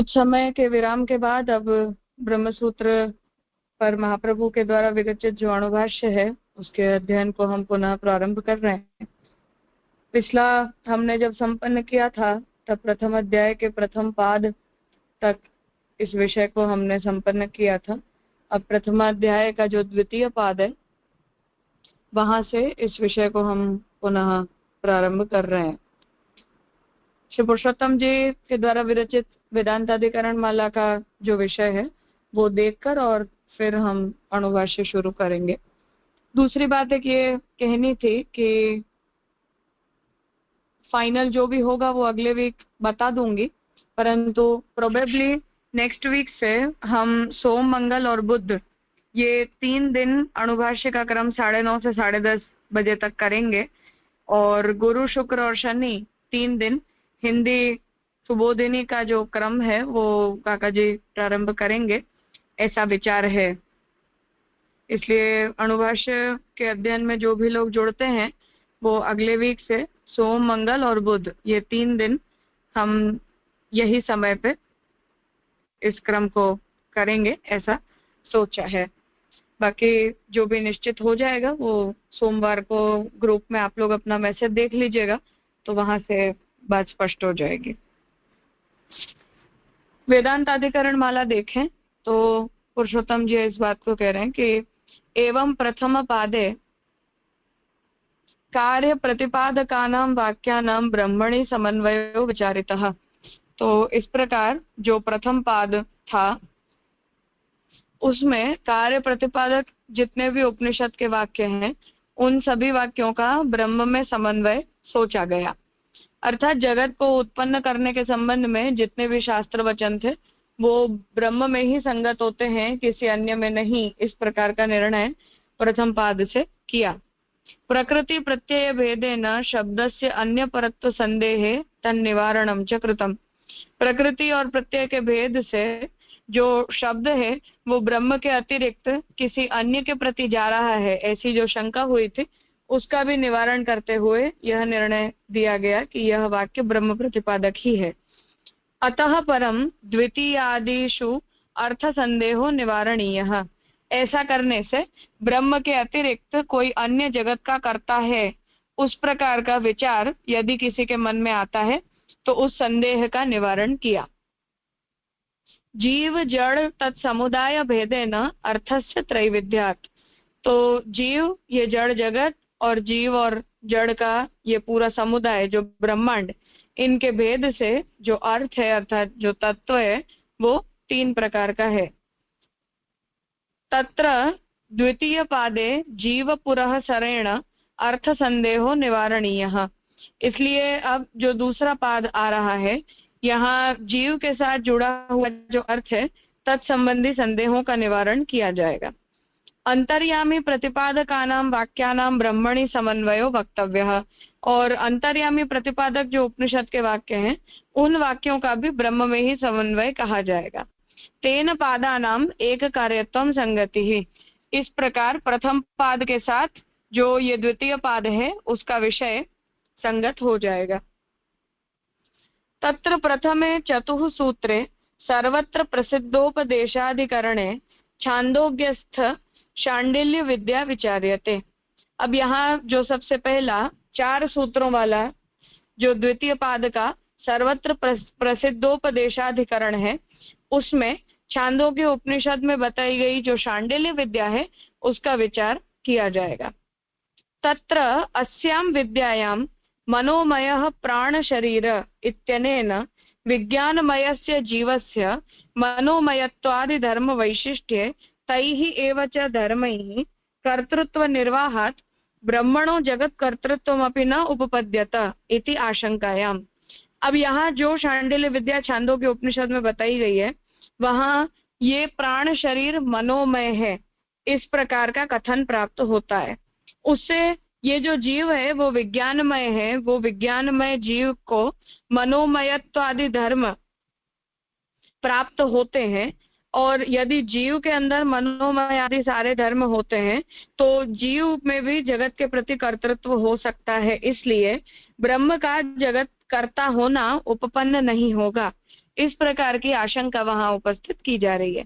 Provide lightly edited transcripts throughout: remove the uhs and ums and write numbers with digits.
कुछ समय के विराम के बाद अब ब्रह्मसूत्र पर महाप्रभु के द्वारा विरचित जो अणुभाष्य है उसके अध्ययन को हम पुनः प्रारंभ कर रहे हैं। पिछला हमने जब संपन्न किया था तब प्रथम अध्याय के प्रथम पाद तक इस विषय को हमने संपन्न किया था। अब प्रथम अध्याय का जो द्वितीय पाद है वहां से इस विषय को हम पुनः प्रारंभ कर रहे हैं। श्री पुरुषोत्तम जी के द्वारा विरचित वेदांताधिकरण माला का जो विषय है वो देखकर और फिर हम अणुभाष्य शुरू करेंगे। दूसरी बात एक ये कहनी थी कि फाइनल जो भी होगा वो अगले वीक बता दूंगी, परंतु प्रोबेबली नेक्स्ट वीक से हम सोम, मंगल और बुध ये 3 दिन अणुभाष्य का क्रम 9:30 से 10:30 बजे तक करेंगे और गुरु, शुक्र और शनि 3 दिन हिंदी सुबोधिनी का जो क्रम है वो काका जी प्रारंभ करेंगे, ऐसा विचार है। इसलिए अणुभाष्य के अध्ययन में जो भी लोग जुड़ते हैं वो अगले वीक से सोम, मंगल और बुध ये 3 दिन हम यही समय पे इस क्रम को करेंगे, ऐसा सोचा है। बाकी जो भी निश्चित हो जाएगा वो सोमवार को ग्रुप में आप लोग अपना मैसेज देख लीजिएगा तो वहां से बात स्पष्ट हो जाएगी। वेदांताधिकरण माला देखें तो पुरुषोत्तम जी इस बात को कह रहे हैं कि एवं प्रथम पादे कार्य प्रतिपादकानां वाक्यानां ब्रह्मणि समन्वयो विचारितः। तो इस प्रकार जो प्रथम पाद था उसमें कार्य प्रतिपादक जितने भी उपनिषद के वाक्य हैं उन सभी वाक्यों का ब्रह्म में समन्वय सोचा गया। अर्थात जगत को उत्पन्न करने के संबंध में जितने भी शास्त्र वचन थे वो ब्रह्म में ही संगत होते हैं, किसी अन्य में नहीं, इस प्रकार का निर्णय प्रथम पाद से किया। प्रकृति प्रत्यय भेदेन शब्दस्य अन्य परत्व संदेहे तन्निवारणं च कृतम्। प्रकृति और प्रत्यय के भेद से जो शब्द है वो ब्रह्म के अतिरिक्त किसी अन्य के प्रति जा रहा है, ऐसी जो शंका हुई थी उसका भी निवारण करते हुए यह निर्णय दिया गया कि यह वाक्य ब्रह्म प्रतिपादक ही है। अतः परम द्वितीयादिषु अर्थ संदेहो निवारणीयः। ऐसा करने से ब्रह्म के अतिरिक्त कोई अन्य जगत का कर्ता है उस प्रकार का विचार यदि किसी के मन में आता है तो उस संदेह का निवारण किया। जीव जड़ तत्समुदाय भेदेन अर्थस्य त्रैविध्यात्। तो जीव ये जड़ जगत और जीव और जड़ का ये पूरा समुदाय जो ब्रह्मांड, इनके भेद से जो अर्थ है अर्थात जो तत्व है वो 3 प्रकार का है। तत्र द्वितीय पादे जीव पुरः सरेण अर्थ संदेहो निवारणीयः। इसलिए अब जो दूसरा पाद आ रहा है यहाँ जीव के साथ जुड़ा हुआ जो अर्थ है तत्संबंधी संदेहों का निवारण किया जाएगा। अंतर्यामी प्रतिपादकानां वाक्यानां ब्रह्मणि समन्वयो वक्तव्यः। और अंतर्यामी प्रतिपादक जो उपनिषद के वाक्य हैं उन वाक्यों का भी ब्रह्म में ही समन्वय कहा जाएगा। तेन पादानां एक कार्यत्वं संगतिः। इस प्रकार प्रथम पाद के साथ जो ये द्वितीय पाद है उसका विषय संगत हो जाएगा। तत्र प्रथमे चतुः सूत्रे सर्वत्र प्रसिद्धोपदेशाधिकरणे छांदोग्यस्थ शांडिल्य विद्या विचार्यते। अब यहाँ जो सबसे पहला 4 सूत्रों वाला जो द्वितीय पाद का सर्वत्र प्रसिद्धोपदेशाधिकरण है उसमें छांदोग्य उपनिषद में बताई गई जो शांडिल्य विद्या है उसका विचार किया जाएगा। तत्र अस्यां विद्यायां मनोमयः प्राण शरीर इत्यनेन विज्ञानमयस्य जीवस्य मनोमयत्वादि धर्म वैशिष्ट्ये तैः एव च धर्मैः कर्तृत्व निर्वाहात् ब्रह्मणो जगत कर्तृत्वमपि न उपपद्यत इति आशंकायाम्। अब यहाँ जो शांडिल्य विद्या छांदोग्य उपनिषद में बताई गई है वहाँ ये प्राण शरीर मनोमय है इस प्रकार का कथन प्राप्त होता है। उससे ये जो जीव है वो विज्ञानमय है, वो विज्ञानमय जीव को मनोमयत्व आदि धर्म प्राप्त होते हैं और यदि जीव के अंदर मनोमय आदि सारे धर्म होते हैं तो जीव में भी जगत के प्रति कर्तृत्व हो सकता है। इसलिए ब्रह्म का जगत कर्ता होना उपपन्न नहीं होगा। इस प्रकार की आशंका वहां उपस्थित की जा रही है।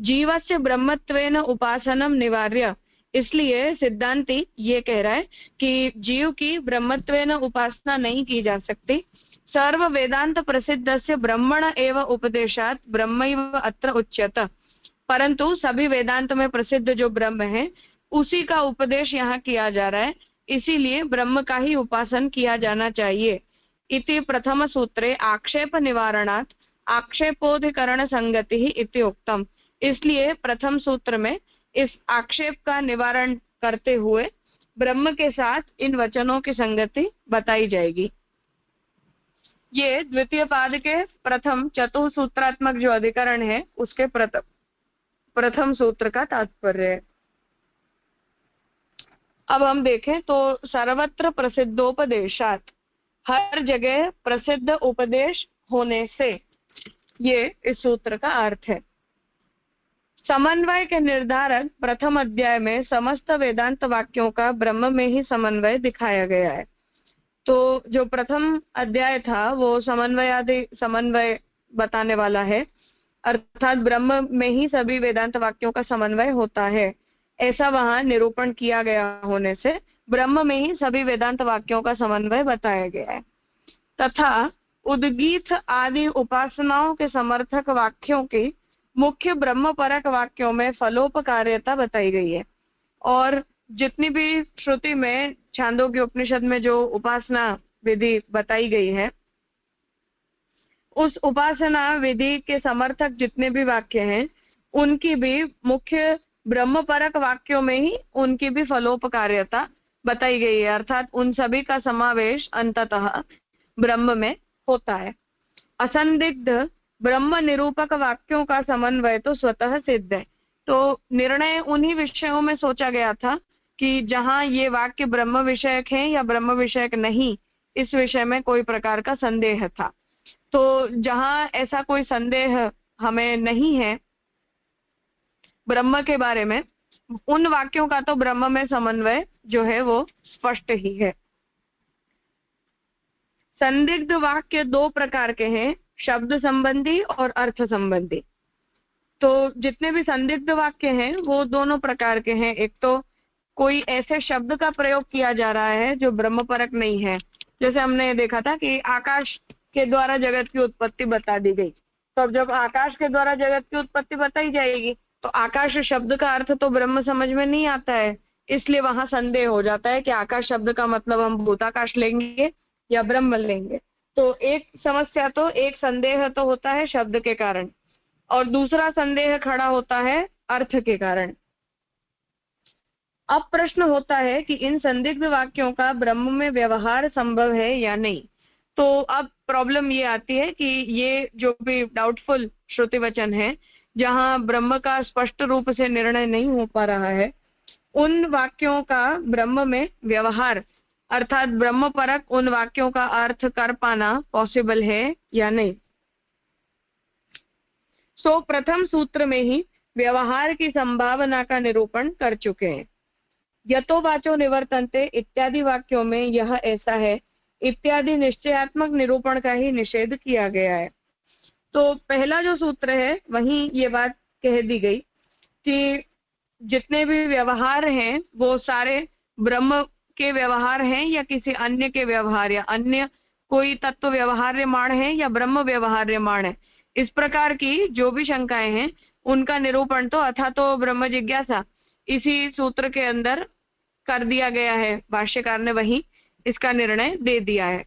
जीवस्य ब्रह्मत्वेन उपासनम निवार्य, इसलिए सिद्धांति ये कह रहा है कि जीव की ब्रह्मत्वेन उपासना नहीं की जा सकती। सर्व वेदांत प्रसिद्धस्य ब्रह्मण एव उपदेशात ब्रह्मैव अत्र उच्यत, परंतु सभी वेदांत में प्रसिद्ध जो ब्रह्म है उसी का उपदेश यहाँ किया जा रहा है, इसीलिए ब्रह्म का ही उपासन किया जाना चाहिए। इति प्रथम सूत्रे आक्षेप निवारणात् आक्षेपोधिकरण संगति इति उक्तम, इसलिए प्रथम सूत्र में इस आक्षेप का निवारण करते हुए ब्रह्म के साथ इन वचनों की संगति बताई जाएगी। ये द्वितीय पाद के प्रथम चतुसूत्रात्मक जो अधिकरण है उसके प्रथम सूत्र का तात्पर्य है। अब हम देखें तो सर्वत्र प्रसिद्धोपदेशात, हर जगह प्रसिद्ध उपदेश होने से, ये इस सूत्र का अर्थ है। समन्वय के निर्धारक प्रथम अध्याय में समस्त वेदांत वाक्यों का ब्रह्म में ही समन्वय दिखाया गया है। तो जो प्रथम अध्याय था वो समन्वय बताने वाला है, अर्थात ब्रह्म में ही सभी वेदांत वाक्यों का समन्वय होता है, ऐसा वहां निरूपण किया गया होने से ब्रह्म में ही सभी वेदांत वाक्यों का समन्वय बताया गया है। तथा उद्गीत आदि उपासनाओं के समर्थक वाक्यों की मुख्य ब्रह्म परक वाक्यों में फलोपकार्यता बताई गई है। और जितनी भी श्रुति में छांदोग्य उपनिषद में जो उपासना विधि बताई गई है, उस उपासना विधि के समर्थक जितने भी वाक्य हैं उनकी भी मुख्य ब्रह्म परक वाक्यों में ही उनकी भी फलोपकार्यता बताई गई है, अर्थात उन सभी का समावेश अंततः ब्रह्म में होता है। असंदिग्ध ब्रह्म निरूपक वाक्यों का समन्वय तो स्वतः सिद्ध है। तो निर्णय उन्हीं विषयों में सोचा गया था कि जहां ये वाक्य ब्रह्म विषयक है या ब्रह्म विषयक नहीं, इस विषय में कोई प्रकार का संदेह था। तो जहां ऐसा कोई संदेह हमें नहीं है ब्रह्म के बारे में, उन वाक्यों का तो ब्रह्म में समन्वय जो है वो स्पष्ट ही है। संदिग्ध वाक्य दो प्रकार के हैं, शब्द संबंधी और अर्थ संबंधी। तो जितने भी संदिग्ध वाक्य हैं वो दोनों प्रकार के हैं। एक तो कोई ऐसे शब्द का प्रयोग किया जा रहा है जो ब्रह्म परक नहीं है, जैसे हमने देखा था कि आकाश के द्वारा जगत की उत्पत्ति बता दी गई। तो अब जब आकाश के द्वारा जगत की उत्पत्ति बताई जाएगी तो आकाश शब्द का अर्थ तो ब्रह्म समझ में नहीं आता है, इसलिए वहां संदेह हो जाता है कि आकाश शब्द का मतलब हम भूताकाश लेंगे या ब्रह्म लेंगे। तो एक समस्या तो, एक संदेह तो होता है शब्द के कारण, और दूसरा संदेह खड़ा होता है अर्थ के कारण। अब प्रश्न होता है कि इन संदिग्ध वाक्यों का ब्रह्म में व्यवहार संभव है या नहीं। तो अब प्रॉब्लम ये आती है कि ये जो भी डाउटफुल श्रुति वचन है जहां ब्रह्म का स्पष्ट रूप से निर्णय नहीं हो पा रहा है, उन वाक्यों का ब्रह्म में व्यवहार अर्थात ब्रह्म परक उन वाक्यों का अर्थ कर पाना पॉसिबल है या नहीं। सो प्रथम सूत्र में ही व्यवहार की संभावना का निरूपण कर चुके हैं। यतो वाचो निवर्तन्ते इत्यादि वाक्यों में यह ऐसा है इत्यादि निश्चयात्मक निरूपण का ही निषेध किया गया है। तो पहला जो सूत्र है वहीं ये बात कह दी गई कि जितने भी व्यवहार हैं वो सारे ब्रह्म के व्यवहार हैं या किसी अन्य के व्यवहार, या अन्य कोई तत्व व्यवहार्यमाण है या ब्रह्म व्यवहार्यमाण है। इस प्रकार की जो भी शंकाएं हैं उनका निरूपण तो अथा तो ब्रह्म जिज्ञासा इसी सूत्र के अंदर कर दिया गया है। भाष्यकार ने वही इसका निर्णय दे दिया है।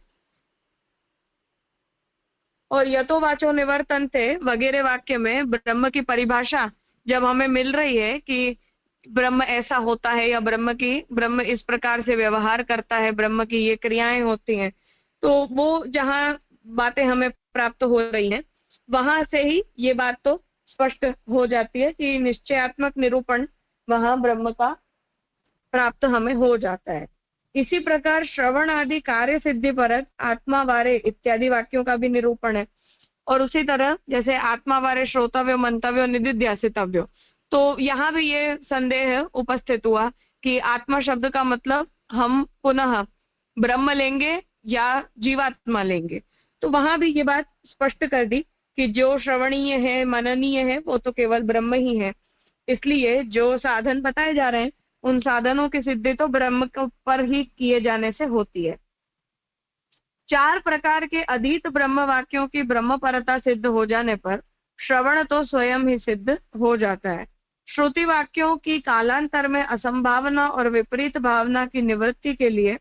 और यतो वाचो निवर्तन्ते वगैरह वाक्य में ब्रह्म की परिभाषा जब हमें मिल रही है कि ब्रह्म ऐसा होता है या ब्रह्म इस प्रकार से व्यवहार करता है, ब्रह्म की ये क्रियाएं होती हैं, तो वो जहां बातें हमें प्राप्त हो रही हैं वहां से ही ये बात तो स्पष्ट हो जाती है कि निश्चयात्मक निरूपण वहां ब्रह्म का प्राप्त हमें हो जाता है। इसी प्रकार श्रवण आदि कार्य सिद्धि परक आत्मा वारे इत्यादि वाक्यों का भी निरूपण है। और उसी तरह जैसे आत्मा वारे श्रोतव्य मंतव्य निदिध्यासितव्य, तो यहाँ भी ये संदेह उपस्थित हुआ कि आत्मा शब्द का मतलब हम पुनः ब्रह्म लेंगे या जीवात्मा लेंगे। तो वहां भी ये बात स्पष्ट कर दी कि जो श्रवणीय है, मननीय है, वो तो केवल ब्रह्म ही है। इसलिए जो साधन बताए जा रहे हैं उन साधनों की सिद्धि तो ब्रह्म के ऊपर ही किए जाने से होती है। 4 प्रकार के अधीत ब्रह्म वाक्यों की ब्रह्म परता सिद्ध हो जाने पर श्रवण तो स्वयं ही सिद्ध हो जाता है। श्रुति वाक्यों की कालांतर में असंभावना और विपरीत भावना की निवृत्ति के लिए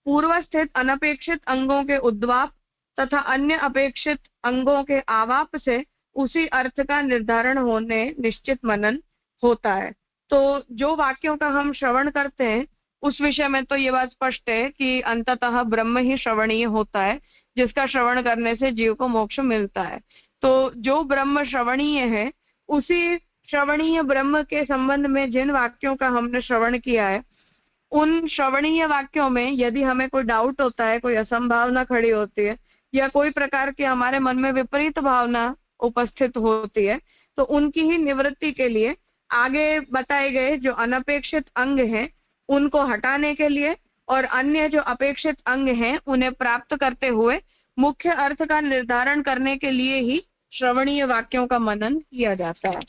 पूर्व स्थित अनपेक्षित अंगों के उद्वाप तथा अन्य अपेक्षित अंगों के आवाप से उसी अर्थ का निर्धारण होने निश्चित मनन होता है। तो जो वाक्यों का हम श्रवण करते हैं उस विषय में तो ये बात स्पष्ट है कि अंततः ब्रह्म ही श्रवणीय होता है, जिसका श्रवण करने से जीव को मोक्ष मिलता है। तो जो ब्रह्म श्रवणीय है, उसी श्रवणीय ब्रह्म के संबंध में जिन वाक्यों का हमने श्रवण किया है, उन श्रवणीय वाक्यों में यदि हमें कोई डाउट होता है, कोई असंभावना खड़ी होती है या कोई प्रकार की हमारे मन में विपरीत भावना उपस्थित होती है, तो उनकी ही निवृत्ति के लिए आगे बताए गए जो अनपेक्षित अंग हैं उनको हटाने के लिए और अन्य जो अपेक्षित अंग हैं उन्हें प्राप्त करते हुए मुख्य अर्थ का निर्धारण करने के लिए ही श्रवणीय वाक्यों का मनन किया जाता है।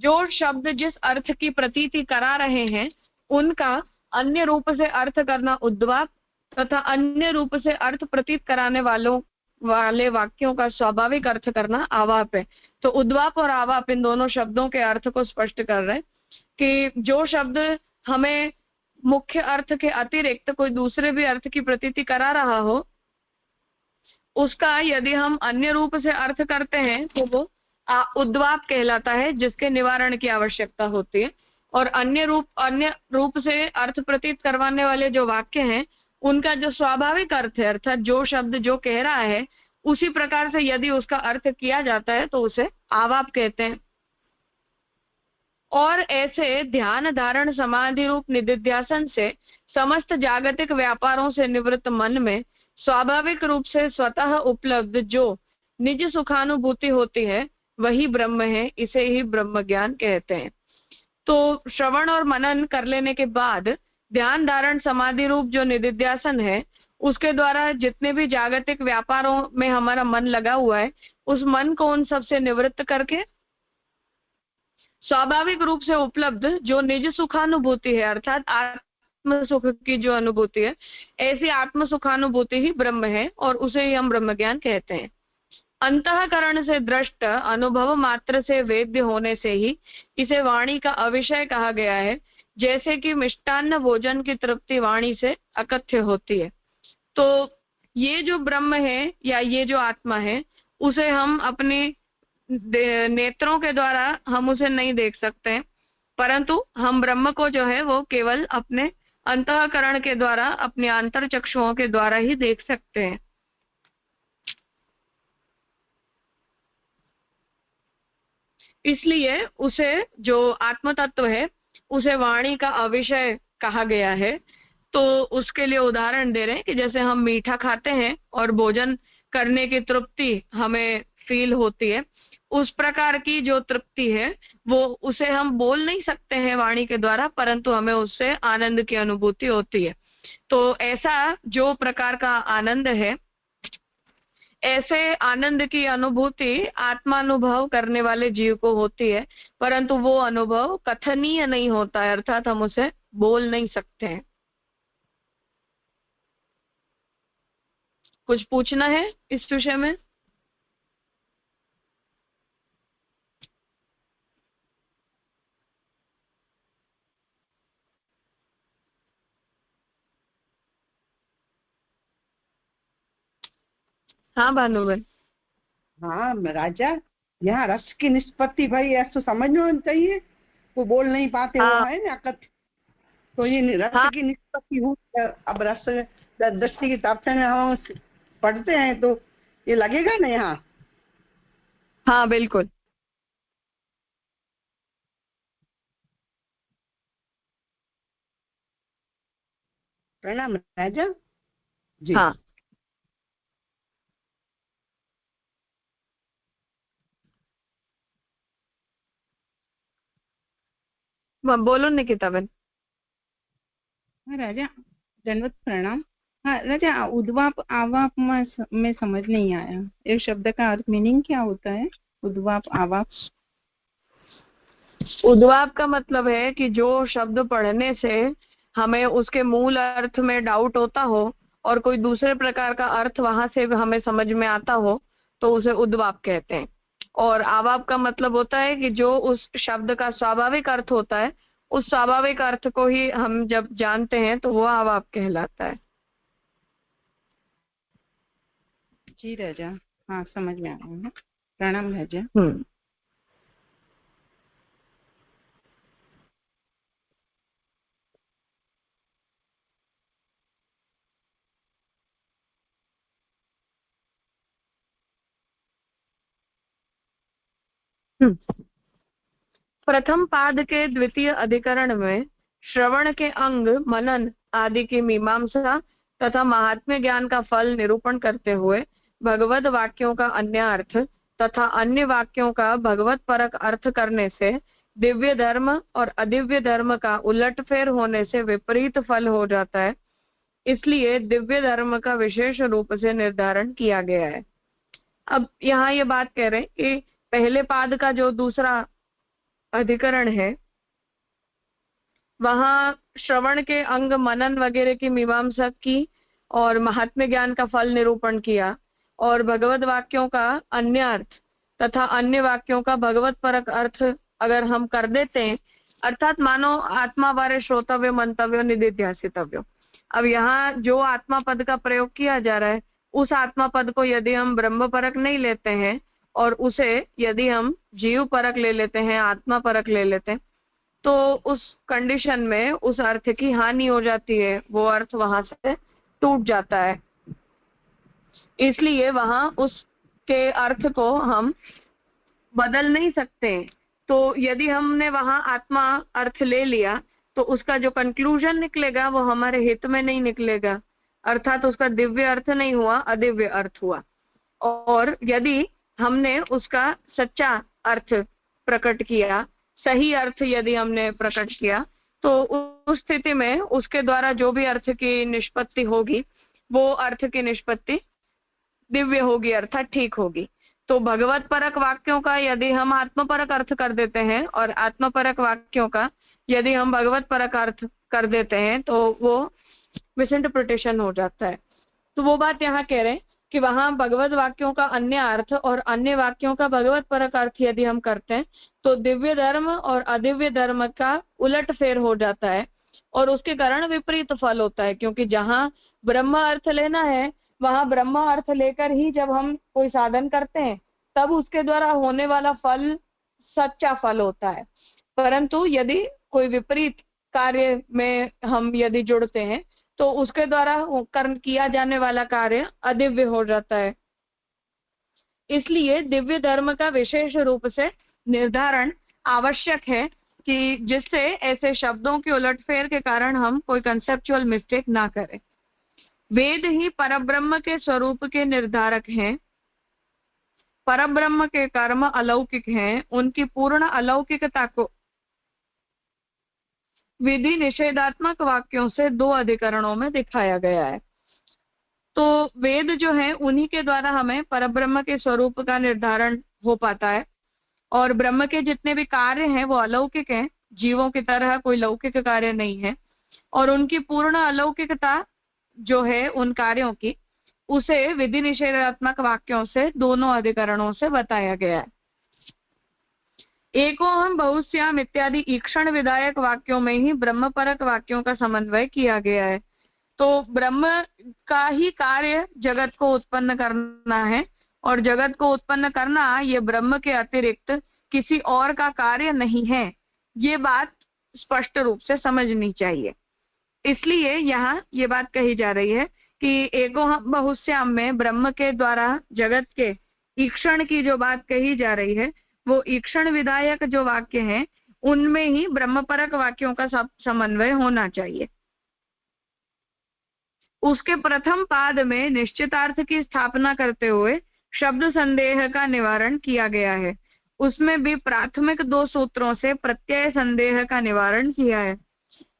जो शब्द जिस अर्थ की प्रतीति करा रहे हैं उनका अन्य रूप से अर्थ करना उद्वाप तथा अन्य रूप से अर्थ प्रतीत कराने वाले वाक्यों का स्वाभाविक अर्थ करना आवाप है। तो उद्वाप और आवाप इन दोनों शब्दों के अर्थ को स्पष्ट कर रहे हैं कि जो शब्द हमें मुख्य अर्थ के अतिरिक्त कोई दूसरे भी अर्थ की प्रतीति करा रहा हो, उसका यदि हम अन्य रूप से अर्थ करते हैं तो वो उद्वाप कहलाता है, जिसके निवारण की आवश्यकता होती है। और अन्य रूप से अर्थ प्रतीत करवाने वाले जो वाक्य हैं उनका जो स्वाभाविक अर्थ है, अर्थात जो शब्द जो कह रहा है उसी प्रकार से यदि उसका अर्थ किया जाता है तो उसे आवाप कहते हैं। और ऐसे ध्यान धारण समाधि रूप निधिध्यासन से समस्त जागतिक व्यापारों से निवृत्त मन में स्वाभाविक रूप से स्वतः उपलब्ध जो निज सुखानुभूति होती है वही ब्रह्म है, इसे ही ब्रह्म ज्ञान कहते हैं। तो श्रवण और मनन कर लेने के बाद ध्यान धारण समाधि रूप जो निधिध्यासन है उसके द्वारा जितने भी जागतिक व्यापारों में हमारा मन लगा हुआ है उस मन को उन सब से निवृत्त करके स्वाभाविक रूप से उपलब्ध जो निज सुखानुभूति है, अर्थात आत्म सुख की जो अनुभूति है, ऐसी आत्म सुखानुभूति ही ब्रह्म है और उसे ही हम ब्रह्म ज्ञान कहते हैं। अंतःकरण से दृष्ट अनुभव मात्र से वेद्य होने से ही इसे वाणी का अविषय कहा गया है, जैसे कि मिष्टान्न भोजन की तृप्ति वाणी से अकथ्य होती है। तो ये जो ब्रह्म है या ये जो आत्मा है उसे हम अपने नेत्रों के द्वारा हम उसे नहीं देख सकते हैं, परंतु हम ब्रह्म को जो है वो केवल अपने अंतःकरण के द्वारा, अपने अंतर चक्षुओं के द्वारा ही देख सकते हैं। इसलिए उसे जो आत्म तत्व है उसे वाणी का अविषय कहा गया है। तो उसके लिए उदाहरण दे रहे हैं कि जैसे हम मीठा खाते हैं और भोजन करने की तृप्ति हमें फील होती है, उस प्रकार की जो तृप्ति है वो उसे हम बोल नहीं सकते हैं वाणी के द्वारा, परंतु हमें उससे आनंद की अनुभूति होती है। तो ऐसा जो प्रकार का आनंद है, ऐसे आनंद की अनुभूति आत्मानुभव करने वाले जीव को होती है, परंतु वो अनुभव कथनीय नहीं होता है, अर्थात हम उसे बोल नहीं सकते हैं। कुछ पूछना है इस विषय में? हाँ भानुबेन। हाँ राजा, यहाँ रस की निष्पत्ति भाई ऐसा समझ में होना चाहिए, वो बोल नहीं पाते। हाँ। वो है ना कथ, तो ये रस हाँ। की निष्पत्ति हो। अब रस दृष्टि की तरफ से हम पढ़ते हैं तो ये लगेगा ना यहाँ। हाँ बिल्कुल। प्रणाम राजा जी। हाँ बोलो निकिता बेन। हाँ राजा, दंडवत प्रणाम। हाँ राजा, उद्वाप आवाप में समझ नहीं आया, एक शब्द का अर्थ मीनिंग क्या होता है? उद्वाप आवाप। उद्वाप का मतलब है कि जो शब्द पढ़ने से हमें उसके मूल अर्थ में डाउट होता हो और कोई दूसरे प्रकार का अर्थ वहां से हमें समझ में आता हो तो उसे उद्वाप कहते हैं। और आवाप का मतलब होता है कि जो उस शब्द का स्वाभाविक अर्थ होता है उस स्वाभाविक अर्थ को ही हम जब जानते हैं तो वो आवाप कहलाता है। जी राजा, हाँ समझ में आया है। प्रणाम राजा। प्रथम पाद के द्वितीय अधिकरण में श्रवण के अंग, मनन आदि की मीमांसा तथा महात्म्य ज्ञान का फल निरूपण करते हुए भगवत वाक्यों का अन्य अर्थ तथा अन्य वाक्यों का भगवत परक अर्थ करने से दिव्य धर्म और अदिव्य धर्म का उलटफेर होने से विपरीत फल हो जाता है। इसलिए दिव्य धर्म का विशेष रूप से निर्धारण किया गया है। अब यहाँ ये बात कह रहे हैं कि पहले पाद का जो दूसरा अधिकरण है वहां श्रवण के अंग, मनन वगैरह की मीमांसा की और महात्म्य ज्ञान का फल निरूपण किया और भगवत वाक्यों का अन्य अर्थ तथा अन्य वाक्यों का भगवत परक अर्थ अगर हम कर देते हैं, अर्थात मानो आत्मा बारे श्रोतव्य, मंतव्य, निदिध्यासितव्य। अब यहाँ जो आत्मा पद का प्रयोग किया जा रहा है उस आत्मा पद को यदि हम ब्रह्म परक नहीं लेते हैं और उसे यदि हम जीव परक ले लेते हैं, आत्मा परक ले लेते हैं, तो उस कंडीशन में उस अर्थ की हानि हो जाती है, वो अर्थ वहां से टूट जाता है। इसलिए वहां उसके अर्थ को हम बदल नहीं सकते। तो यदि हमने वहां आत्मा अर्थ ले लिया तो उसका जो कंक्लूजन निकलेगा वो हमारे हित में नहीं निकलेगा, अर्थात उसका दिव्य अर्थ नहीं हुआ, अदिव्य अर्थ हुआ। और यदि हमने उसका सच्चा अर्थ प्रकट किया, सही अर्थ यदि हमने प्रकट किया, तो उस स्थिति में उसके द्वारा जो भी अर्थ की निष्पत्ति होगी वो अर्थ की निष्पत्ति दिव्य होगी, अर्थात ठीक होगी। तो भगवत परक वाक्यों का यदि हम आत्मपरक अर्थ कर देते हैं और आत्मपरक वाक्यों का यदि हम भगवत परक अर्थ कर देते हैं तो वो मिसइंटरप्रिटेशन हो जाता है। तो वो बात यहाँ कह रहे हैं कि वहां भगवत वाक्यों का अन्य अर्थ और अन्य वाक्यों का भगवत परक अर्थ यदि हम करते हैं तो दिव्य धर्म और अदिव्य धर्म का उलट फेर हो जाता है और उसके कारण विपरीत फल होता है। क्योंकि जहां ब्रह्म अर्थ लेना है वहां ब्रह्म अर्थ लेकर ही जब हम कोई साधन करते हैं तब उसके द्वारा होने वाला फल सच्चा फल होता है। परंतु यदि कोई विपरीत कार्य में हम यदि जुड़ते हैं तो उसके द्वारा किया जाने वाला कार्य अदिव्य हो जाता है। इसलिए दिव्य धर्म का विशेष रूप से निर्धारण आवश्यक है कि जिससे ऐसे शब्दों के उलटफेर के कारण हम कोई कंसेप्चुअल मिस्टेक ना करें। वेद ही परब्रह्म के स्वरूप के निर्धारक हैं। परब्रह्म के कर्म अलौकिक हैं। उनकी पूर्ण अलौकिकता को विधि निषेधात्मक वाक्यों से 2 अधिकरणों में दिखाया गया है। तो वेद जो है उन्हीं के द्वारा हमें परब्रह्म के स्वरूप का निर्धारण हो पाता है और ब्रह्म के जितने भी कार्य हैं वो अलौकिक हैं, जीवों की तरह कोई लौकिक कार्य नहीं है। और उनकी पूर्ण अलौकिकता जो है उन कार्यों की, उसे विधि निषेधात्मक वाक्यों से दोनों अधिकरणों से बताया गया है। एकोहम बहुश्याम इत्यादि ईक्षण विधायक वाक्यों में ही ब्रह्म परक वाक्यों का समन्वय किया गया है। तो ब्रह्म का ही कार्य जगत को उत्पन्न करना है और जगत को उत्पन्न करना ये ब्रह्म के अतिरिक्त किसी और का कार्य नहीं है, ये बात स्पष्ट रूप से समझनी चाहिए। इसलिए यहाँ ये बात कही जा रही है कि एकोहम बहुश्याम में ब्रह्म के द्वारा जगत के ईक्षण की जो बात कही जा रही है वो ईक्षण विधायक जो वाक्य हैं उनमें ही ब्रह्मपरक वाक्यों का समन्वय होना चाहिए। उसके प्रथम पाद में निश्चितार्थ की स्थापना करते हुए शब्द संदेह का निवारण किया गया है। उसमें भी प्राथमिक 2 सूत्रों से प्रत्यय संदेह का निवारण किया है।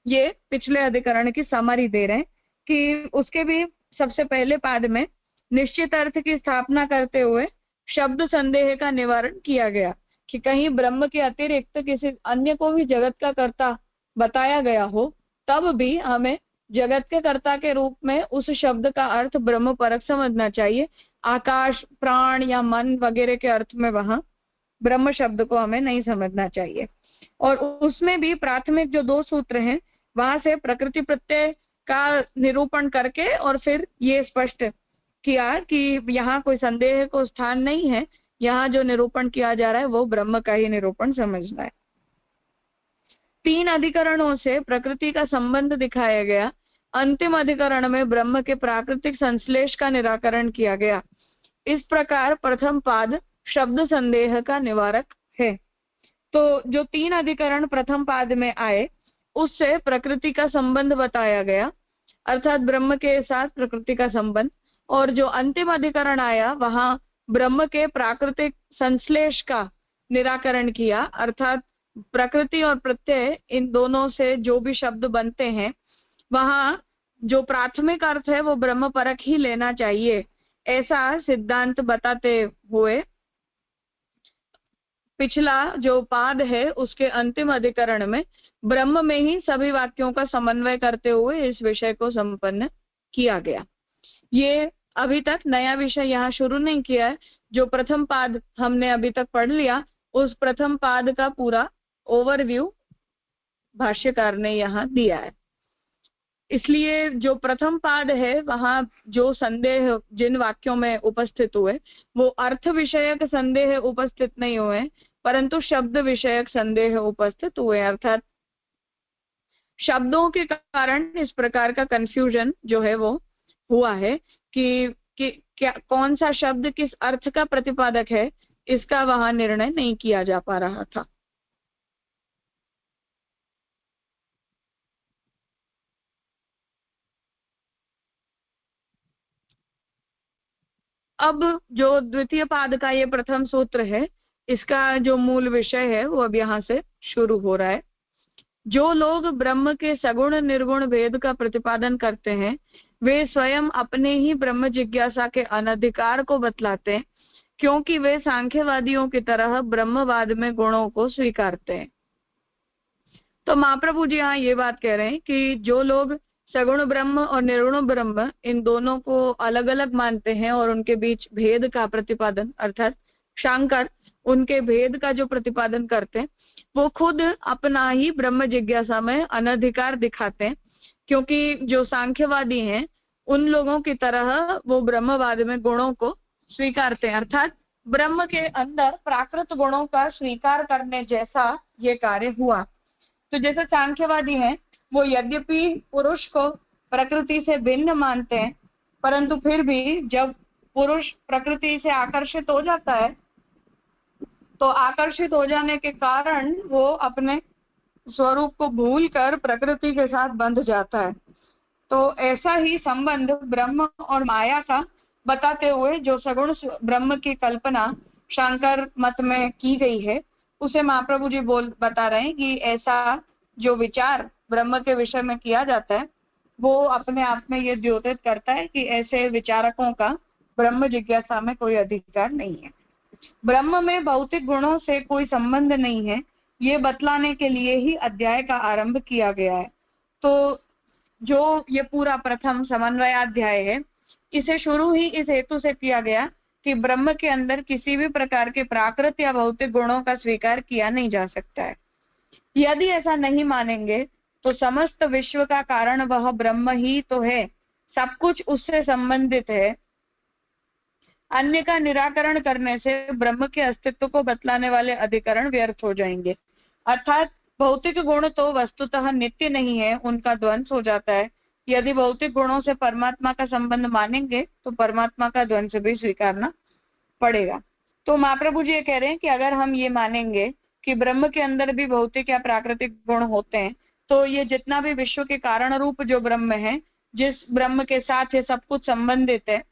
ये पिछले अधिकरण की समरी दे रहे हैं कि उसके भी सबसे पहले पाद में निश्चित अर्थ की स्थापना करते हुए शब्द संदेह का निवारण किया गया कि कहीं ब्रह्म के अतिरिक्त किसी अन्य को भी जगत का कर्ता बताया गया हो, तब भी हमें जगत के कर्ता के रूप में उस शब्द का अर्थ ब्रह्म परक समझना चाहिए। आकाश, प्राण या मन वगैरह के अर्थ में वहां ब्रह्म शब्द को हमें नहीं समझना चाहिए। और उसमें भी प्राथमिक जो 2 सूत्र हैं वहां से प्रकृति प्रत्यय का निरूपण करके और फिर ये स्पष्ट किया कि यहाँ कोई संदेह को स्थान नहीं है, यहाँ जो निरूपण किया जा रहा है वो ब्रह्म का ही निरूपण समझना है। 3 अधिकरणों से प्रकृति का संबंध दिखाया गया। अंतिम अधिकरण में ब्रह्म के प्राकृतिक संश्लेष का निराकरण किया गया। इस प्रकार प्रथम पाद शब्द संदेह का निवारक है। तो जो 3 अधिकरण प्रथम पाद में आए उससे प्रकृति का संबंध बताया गया, अर्थात ब्रह्म के साथ प्रकृति का संबंध। और जो अंतिम अधिकरण आया वहां ब्रह्म के प्राकृतिक संश्लेष का निराकरण किया, अर्थात प्रकृति और प्रत्यय इन दोनों से जो भी शब्द बनते हैं वहां जो प्राथमिक अर्थ है वो ब्रह्म परक ही लेना चाहिए, ऐसा सिद्धांत बताते हुए पिछला जो पाद है उसके अंतिम अधिकरण में ब्रह्म में ही सभी वाक्यों का समन्वय करते हुए इस विषय को संपन्न किया गया। ये अभी तक नया विषय यहाँ शुरू नहीं किया है। जो प्रथम पाद हमने अभी तक पढ़ लिया उस प्रथम पाद का पूरा ओवरव्यू भाष्यकार ने यहाँ दिया है। इसलिए जो प्रथम पाद है वहां जो संदेह जिन वाक्यों में उपस्थित हुए वो अर्थ विषयक संदेह उपस्थित नहीं हुए, परंतु शब्द विषयक संदेह उपस्थित हुए, अर्थात शब्दों के कारण इस प्रकार का कंफ्यूजन जो है वो हुआ है कि क्या कौन सा शब्द किस अर्थ का प्रतिपादक है, इसका वहां निर्णय नहीं किया जा पा रहा था। अब जो द्वितीय पाद का ये प्रथम सूत्र है इसका जो मूल विषय है वो अब यहाँ से शुरू हो रहा है। जो लोग ब्रह्म के सगुण निर्गुण भेद का प्रतिपादन करते हैं वे स्वयं अपने ही ब्रह्म जिज्ञासा के अनधिकार को बतलाते हैं, क्योंकि वे सांख्यवादियों की तरह ब्रह्मवाद में गुणों को स्वीकारते हैं। तो महाप्रभु जी यहाँ ये बात कह रहे हैं कि जो लोग सगुण ब्रह्म और निर्गुण ब्रह्म इन दोनों को अलग अलग मानते हैं और उनके बीच भेद का प्रतिपादन, अर्थात शांकर उनके भेद का जो प्रतिपादन करते हैं वो खुद अपना ही ब्रह्म जिज्ञासा में अनधिकार दिखाते हैं, क्योंकि जो सांख्यवादी हैं उन लोगों की तरह वो ब्रह्मवाद में गुणों को स्वीकारते हैं, अर्थात ब्रह्म के अंदर प्राकृत गुणों का स्वीकार करने जैसा ये कार्य हुआ। तो जैसे सांख्यवादी हैं वो यद्यपि पुरुष को प्रकृति से भिन्न मानते हैं, परंतु फिर भी जब पुरुष प्रकृति से आकर्षित हो जाता है तो आकर्षित हो जाने के कारण वो अपने स्वरूप को भूलकर प्रकृति के साथ बंध जाता है। तो ऐसा ही संबंध ब्रह्म और माया का बताते हुए जो सगुण ब्रह्म की कल्पना शांकर मत में की गई है उसे महाप्रभु जी बता रहे हैं कि ऐसा जो विचार ब्रह्म के विषय में किया जाता है वो अपने आप में ये द्योतित करता है कि ऐसे विचारकों का ब्रह्म जिज्ञासा में कोई अधिकार नहीं है। ब्रह्म में भौतिक गुणों से कोई संबंध नहीं है, ये बतलाने के लिए ही अध्याय का आरंभ किया गया है। तो जो ये पूरा प्रथम समन्वयाध्याय है इसे शुरू ही इस हेतु से किया गया कि ब्रह्म के अंदर किसी भी प्रकार के प्राकृत या भौतिक गुणों का स्वीकार किया नहीं जा सकता है। यदि ऐसा नहीं मानेंगे तो समस्त विश्व का कारण वह ब्रह्म ही तो है, सब कुछ उससे संबंधित है। अन्य का निराकरण करने से ब्रह्म के अस्तित्व को बतलाने वाले अधिकरण व्यर्थ हो जाएंगे, अर्थात भौतिक गुण तो वस्तुतः नित्य नहीं है, उनका ध्वंस हो जाता है। यदि भौतिक गुणों से परमात्मा का संबंध मानेंगे तो परमात्मा का ध्वंस भी स्वीकारना पड़ेगा। तो महाप्रभु जी ये कह रहे हैं कि अगर हम ये मानेंगे कि ब्रह्म के अंदर भी भौतिक या प्राकृतिक गुण होते हैं तो ये जितना भी विश्व के कारण रूप जो ब्रह्म है, जिस ब्रह्म के साथ ये सब कुछ संबंधित है,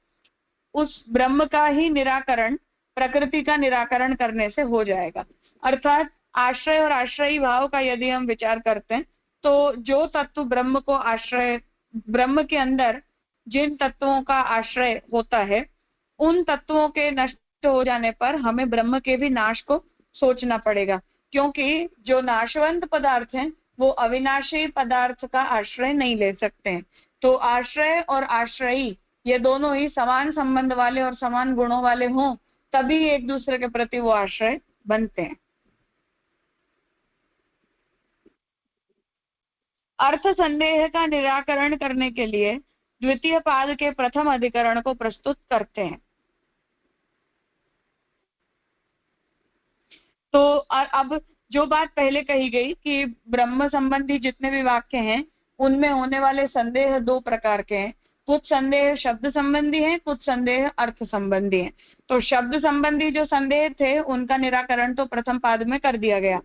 उस ब्रह्म का ही निराकरण प्रकृति का निराकरण करने से हो जाएगा। अर्थात आश्रय और आश्रयी भाव का यदि हम विचार करते हैं तो जो तत्व ब्रह्म को आश्रय, ब्रह्म के अंदर जिन तत्वों का आश्रय होता है, उन तत्वों के नष्ट हो जाने पर हमें ब्रह्म के भी नाश को सोचना पड़ेगा, क्योंकि जो नाशवंत पदार्थ हैं वो अविनाशी पदार्थ का आश्रय नहीं ले सकते हैं। तो आश्रय और आश्रयी ये दोनों ही समान संबंध वाले और समान गुणों वाले हों, तभी एक दूसरे के प्रति वो आश्रय बनते हैं। अर्थ संदेह का निराकरण करने के लिए द्वितीय पाद के प्रथम अधिकरण को प्रस्तुत करते हैं। तो अब जो बात पहले कही गई कि ब्रह्म संबंधी जितने भी वाक्य हैं उनमें होने वाले संदेह दो प्रकार के हैं। कुछ संदेह शब्द संबंधी हैं, कुछ संदेह अर्थ संबंधी हैं। तो शब्द संबंधी जो संदेह थे उनका निराकरण तो प्रथम पाद में कर दिया गया।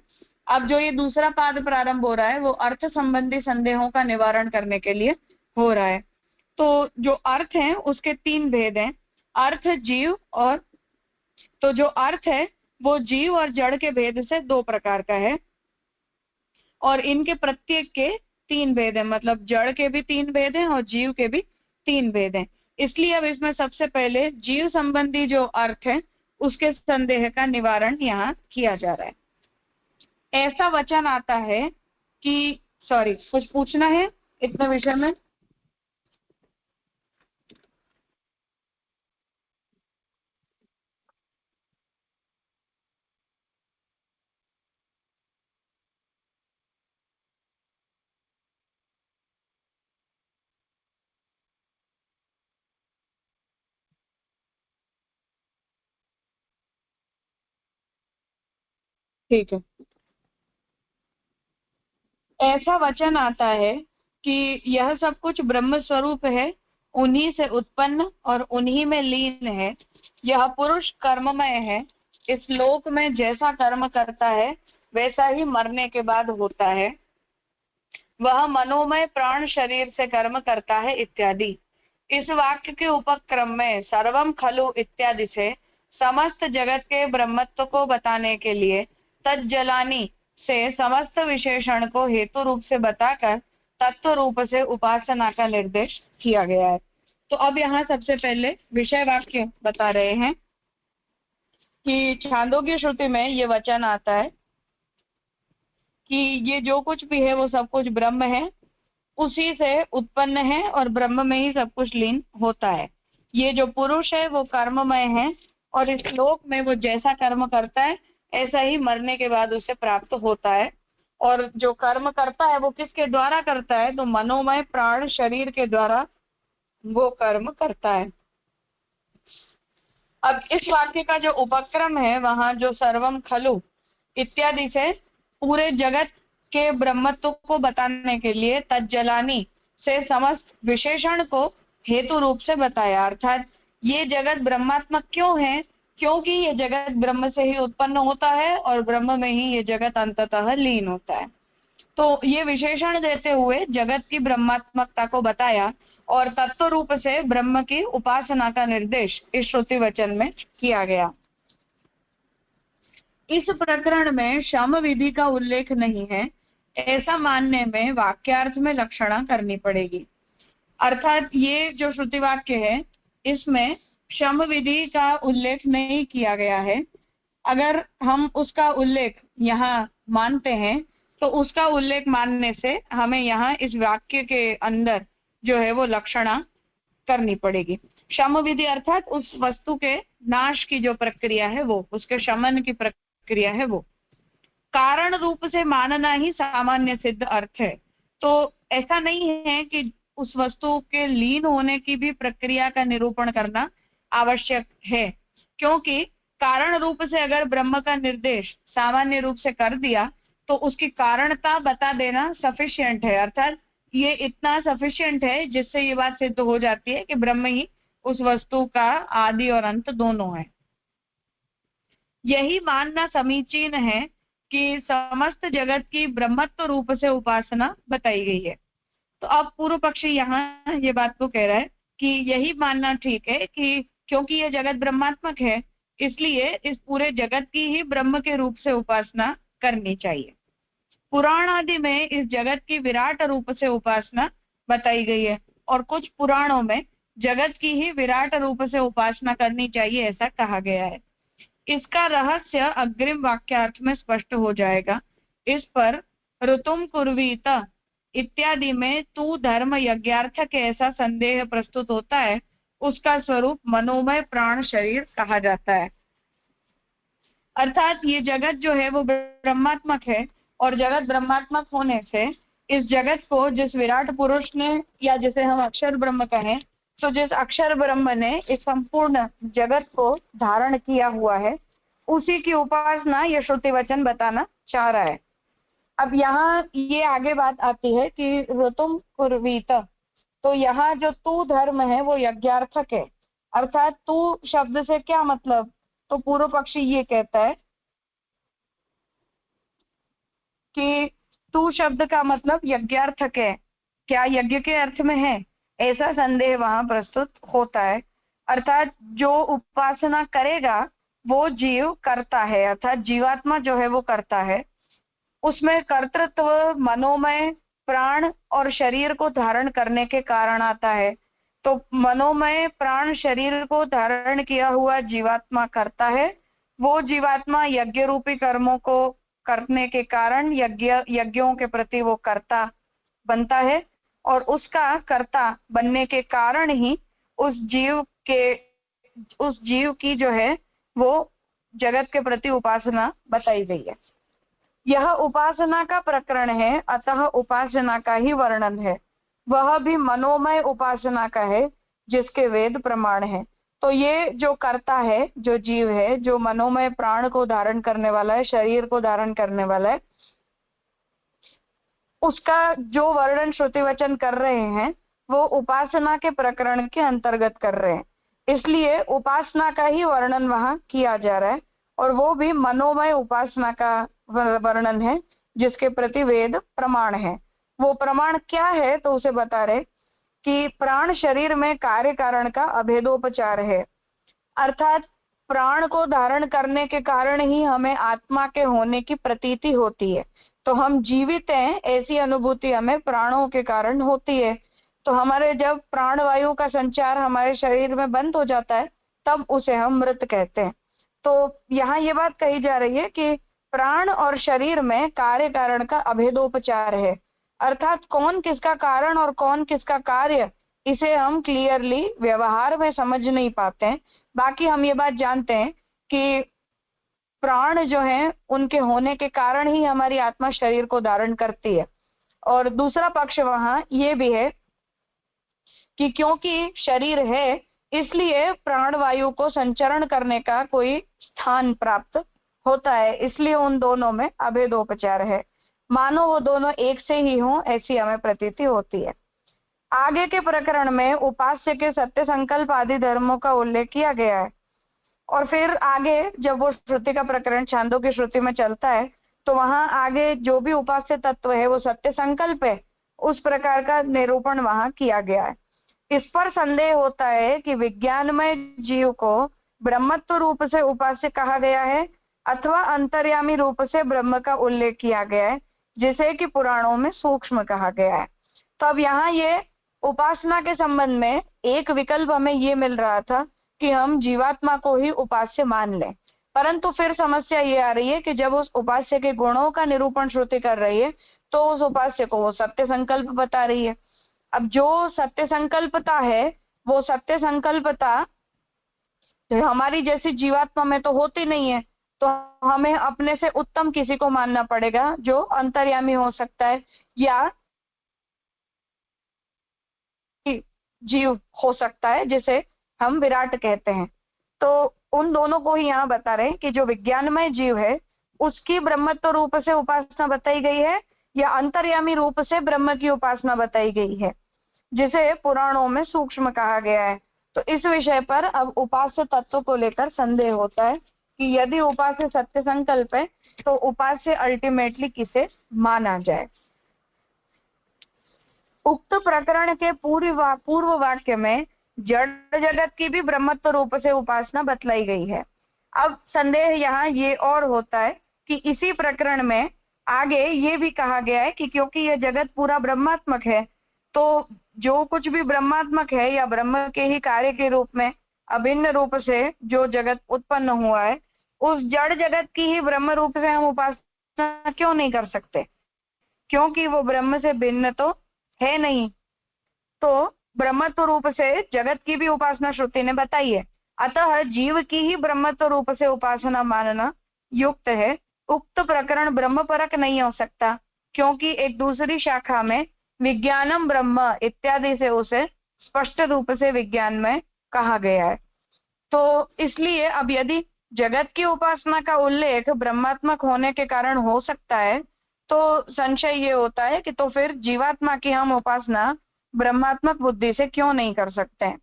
अब जो ये दूसरा पाद प्रारंभ हो रहा है वो अर्थ संबंधी संदेहों का निवारण करने के लिए हो रहा है। तो जो अर्थ है उसके तीन भेद हैं, अर्थ, जीव और, तो जो अर्थ है वो जीव और जड़ के भेद से दो प्रकार का है और इनके प्रत्येक के तीन भेद हैं, मतलब जड़ के भी तीन भेद हैं और जीव के भी तीन भेद हैं। इसलिए अब इसमें सबसे पहले जीव संबंधी जो अर्थ है उसके संदेह का निवारण यहाँ किया जा रहा है। ऐसा वचन आता है कि, सॉरी, कुछ पूछना है इतने विषय में? ठीक है। ऐसा वचन आता है कि यह सब कुछ ब्रह्म स्वरूप है, उन्हीं से उत्पन्न और उन्हीं में लीन है। यह पुरुष कर्ममय है, इस लोक में जैसा कर्म करता है वैसा ही मरने के बाद होता है। वह मनोमय प्राण शरीर से कर्म करता है इत्यादि। इस वाक्य के उपक्रम में सर्वम खलु इत्यादि से समस्त जगत के ब्रह्मत्व को बताने के लिए तज्जलानी से समस्त विशेषण को हेतु रूप से बताकर तत्व रूप से उपासना का निर्देश किया गया है। तो अब यहाँ सबसे पहले विषय वाक्य बता रहे हैं कि छांदोग्य श्रुति में ये वचन आता है कि ये जो कुछ भी है वो सब कुछ ब्रह्म है, उसी से उत्पन्न है और ब्रह्म में ही सब कुछ लीन होता है। ये जो पुरुष है वो कर्ममय है और इस लोक में वो जैसा कर्म करता है ऐसा ही मरने के बाद उसे प्राप्त होता है। और जो कर्म करता है वो किसके द्वारा करता है? तो मनोमय प्राण शरीर के द्वारा वो कर्म करता है। अब इस वाक्य का जो उपक्रम है वहां जो सर्वम खलु इत्यादि से पूरे जगत के ब्रह्मत्व को बताने के लिए तज्जलानी से समस्त विशेषण को हेतु रूप से बताया। अर्थात ये जगत ब्रह्मात्मक क्यों है? क्योंकि ये जगत ब्रह्म से ही उत्पन्न होता है और ब्रह्म में ही ये जगत अंततः लीन होता है। तो ये विशेषण देते हुए जगत की ब्रह्मात्मकता को बताया और तत्व रूप से ब्रह्म की उपासना का निर्देश इस श्रुति वचन में किया गया। इस प्रकरण में शम विधि का उल्लेख नहीं है, ऐसा मानने में वाक्यार्थ में लक्षणा करनी पड़ेगी। अर्थात ये जो श्रुति वाक्य है इसमें शम विधि का उल्लेख नहीं किया गया है। अगर हम उसका उल्लेख यहाँ मानते हैं तो उसका उल्लेख मानने से हमें यहाँ इस वाक्य के अंदर जो है वो लक्षणा करनी पड़ेगी। शम विधि अर्थात उस वस्तु के नाश की जो प्रक्रिया है वो, उसके शमन की प्रक्रिया है वो। कारण रूप से मानना ही सामान्य सिद्ध अर्थ है। तो ऐसा नहीं है कि उस वस्तु के लीन होने की भी प्रक्रिया का निरूपण करना आवश्यक है, क्योंकि कारण रूप से अगर ब्रह्म का निर्देश सामान्य रूप से कर दिया तो उसकी कारणता बता देना सफिशिएंट है। अर्थात ये इतना सफिशिएंट है जिससे ये बात सिद्ध हो जाती है कि ब्रह्म ही उस वस्तु का आदि और अंत दोनों है। यही मानना समीचीन है कि समस्त जगत की ब्रह्मत्व रूप से उपासना बताई गई है। तो अब पूर्व पक्षी यहाँ ये बात को कह रहा है कि यही मानना ठीक है कि क्योंकि ये जगत ब्रह्मात्मक है इसलिए इस पूरे जगत की ही ब्रह्म के रूप से उपासना करनी चाहिए। पुराण आदि में इस जगत की विराट रूप से उपासना बताई गई है और कुछ पुराणों में जगत की ही विराट रूप से उपासना करनी चाहिए ऐसा कहा गया है। इसका रहस्य अग्रिम वाक्यार्थ में स्पष्ट हो जाएगा। इस पर ऋतुम कुर्वीत इत्यादि में तू धर्म यज्ञार्थ के ऐसा संदेह प्रस्तुत होता है, उसका स्वरूप मनोमय प्राण शरीर कहा जाता है। अर्थात ये जगत जो है वो ब्रह्मात्मक है, और जगत ब्रह्मात्मक होने से इस जगत को जिस विराट पुरुष ने, या जिसे हम अक्षर ब्रह्म कहें, तो जिस अक्षर ब्रह्म ने इस संपूर्ण जगत को धारण किया हुआ है, उसी की उपासना ये श्रुति वचन बताना चाह रहा है। अब यहाँ ये आगे बात आती है कि ऋतुम कुर्वीत, तो यहाँ जो तू धर्म है वो यज्ञार्थक है। अर्थात तू शब्द से क्या मतलब, तो पूर्व पक्षी ये कहता है कि तू शब्द का मतलब यज्ञार्थक है, क्या यज्ञ के अर्थ में है, ऐसा संदेह वहां प्रस्तुत होता है। अर्थात जो उपासना करेगा वो जीव करता है, अर्थात जीवात्मा जो है वो करता है, उसमें कर्तृत्व मनोमय प्राण और शरीर को धारण करने के कारण आता है। तो मनोमय प्राण शरीर को धारण किया हुआ जीवात्मा करता है, वो जीवात्मा यज्ञ रूपी कर्मों को करने के कारण यज्ञों के प्रति वो कर्ता बनता है, और उसका कर्ता बनने के कारण ही उस जीव की जो है वो जगत के प्रति उपासना बताई गई है। यह उपासना का प्रकरण है, अतः उपासना का ही वर्णन है। वह भी मनोमय उपासना का है जिसके वेद प्रमाण है। तो ये जो कर्ता है, जो जीव है, जो मनोमय प्राण को धारण करने वाला है, शरीर को धारण करने वाला है, उसका जो वर्णन श्रुति वचन कर रहे हैं वो उपासना के प्रकरण के अंतर्गत कर रहे हैं, इसलिए उपासना का ही वर्णन वहां किया जा रहा है, और वो भी मनोमय उपासना का वर्णन है जिसके प्रति वेद प्रमाण है। वो प्रमाण क्या है, तो उसे बता रहे कि प्राण शरीर में कार्य कारण का अभेदोपचार है। अर्थात प्राण को धारण करने के कारण ही हमें आत्मा के होने की प्रतीति होती है, तो हम जीवित हैं ऐसी अनुभूति हमें प्राणों के कारण होती है। तो हमारे जब प्राण वायु का संचार हमारे शरीर में बंद हो जाता है तब उसे हम मृत कहते हैं। तो यहाँ ये बात कही जा रही है कि प्राण और शरीर में कार्य कारण का अभेदोपचार है, अर्थात कौन किसका कारण और कौन किसका कार्य, इसे हम क्लियरली व्यवहार में समझ नहीं पाते हैं। बाकी हम ये बात जानते हैं कि प्राण जो है उनके होने के कारण ही हमारी आत्मा शरीर को धारण करती है। और दूसरा पक्ष वहां ये भी है कि क्योंकि शरीर है इसलिए प्राण वायु को संचरण करने का कोई स्थान प्राप्त होता है, इसलिए उन दोनों में अभेदोपचार है, मानो वो दोनों एक से ही हों ऐसी हमें प्रतीति होती है। आगे के प्रकरण में उपास्य के सत्य संकल्प आदि धर्मों का उल्लेख किया गया है, और फिर आगे जब वो श्रुति का प्रकरण छांदों की श्रुति में चलता है तो वहां आगे जो भी उपास्य तत्व है वो सत्य संकल्प है, उस प्रकार का निरूपण वहां किया गया है। इस पर संदेह होता है कि विज्ञानमय जीव को ब्रह्मत्व रूप से उपास्य कहा गया है अथवा अंतर्यामी रूप से ब्रह्म का उल्लेख किया गया है, जिसे कि पुराणों में सूक्ष्म कहा गया है। तो अब यहाँ ये उपासना के संबंध में एक विकल्प हमें ये मिल रहा था कि हम जीवात्मा को ही उपास्य मान लें, परंतु फिर समस्या ये आ रही है कि जब उस उपास्य के गुणों का निरूपण श्रुति कर रही है तो उस उपास्य को वो सत्य संकल्प बता रही है। अब जो सत्य संकल्पता है वो सत्य संकल्पता हमारी जैसी जीवात्मा में तो होती नहीं है, तो हमें अपने से उत्तम किसी को मानना पड़ेगा जो अंतर्यामी हो सकता है या जीव हो सकता है जिसे हम विराट कहते हैं। तो उन दोनों को ही यहाँ बता रहे हैं कि जो विज्ञानमय जीव है उसकी ब्रह्मत्व रूप से उपासना बताई गई है या अंतर्यामी रूप से ब्रह्म की उपासना बताई गई है, जिसे पुराणों में सूक्ष्म कहा गया है। तो इस विषय पर अब उपास्य तत्व को लेकर संदेह होता है कि यदि उपास्य सत्य संकल्प है तो उपास्य अल्टीमेटली किसे माना जाए। उक्त प्रकरण के पूर्व वाक्य में जड़ जगत की भी ब्रह्मत्व रूप से उपासना बतलाई गई है। अब संदेह यहाँ ये और होता है कि इसी प्रकरण में आगे ये भी कहा गया है कि क्योंकि यह जगत पूरा ब्रह्मात्मक है तो जो कुछ भी ब्रह्मात्मक है या ब्रह्म के ही कार्य के रूप में अभिन्न रूप से जो जगत उत्पन्न हुआ है, उस जड़ जगत की ही ब्रह्म रूप से हम उपासना क्यों नहीं कर सकते? क्योंकि वो ब्रह्म से भिन्न तो है नहीं। तो ब्रह्मत्व रूप से जगत की भी उपासना श्रुति ने बताई है। अतः जीव की ही ब्रह्मत्व रूप से उपासना मानना युक्त है। उक्त प्रकरण ब्रह्म परक नहीं हो सकता, क्योंकि एक दूसरी शाखा में विज्ञानम ब्रह्म इत्यादि से उसे स्पष्ट रूप से विज्ञान में कहा गया है। तो इसलिए अब यदि जगत की उपासना का उल्लेख ब्रह्मात्मक होने के कारण हो सकता है, तो संशय ये होता है कि तो फिर जीवात्मा की हम उपासना ब्रह्मात्मक बुद्धि से क्यों नहीं कर सकते हैं?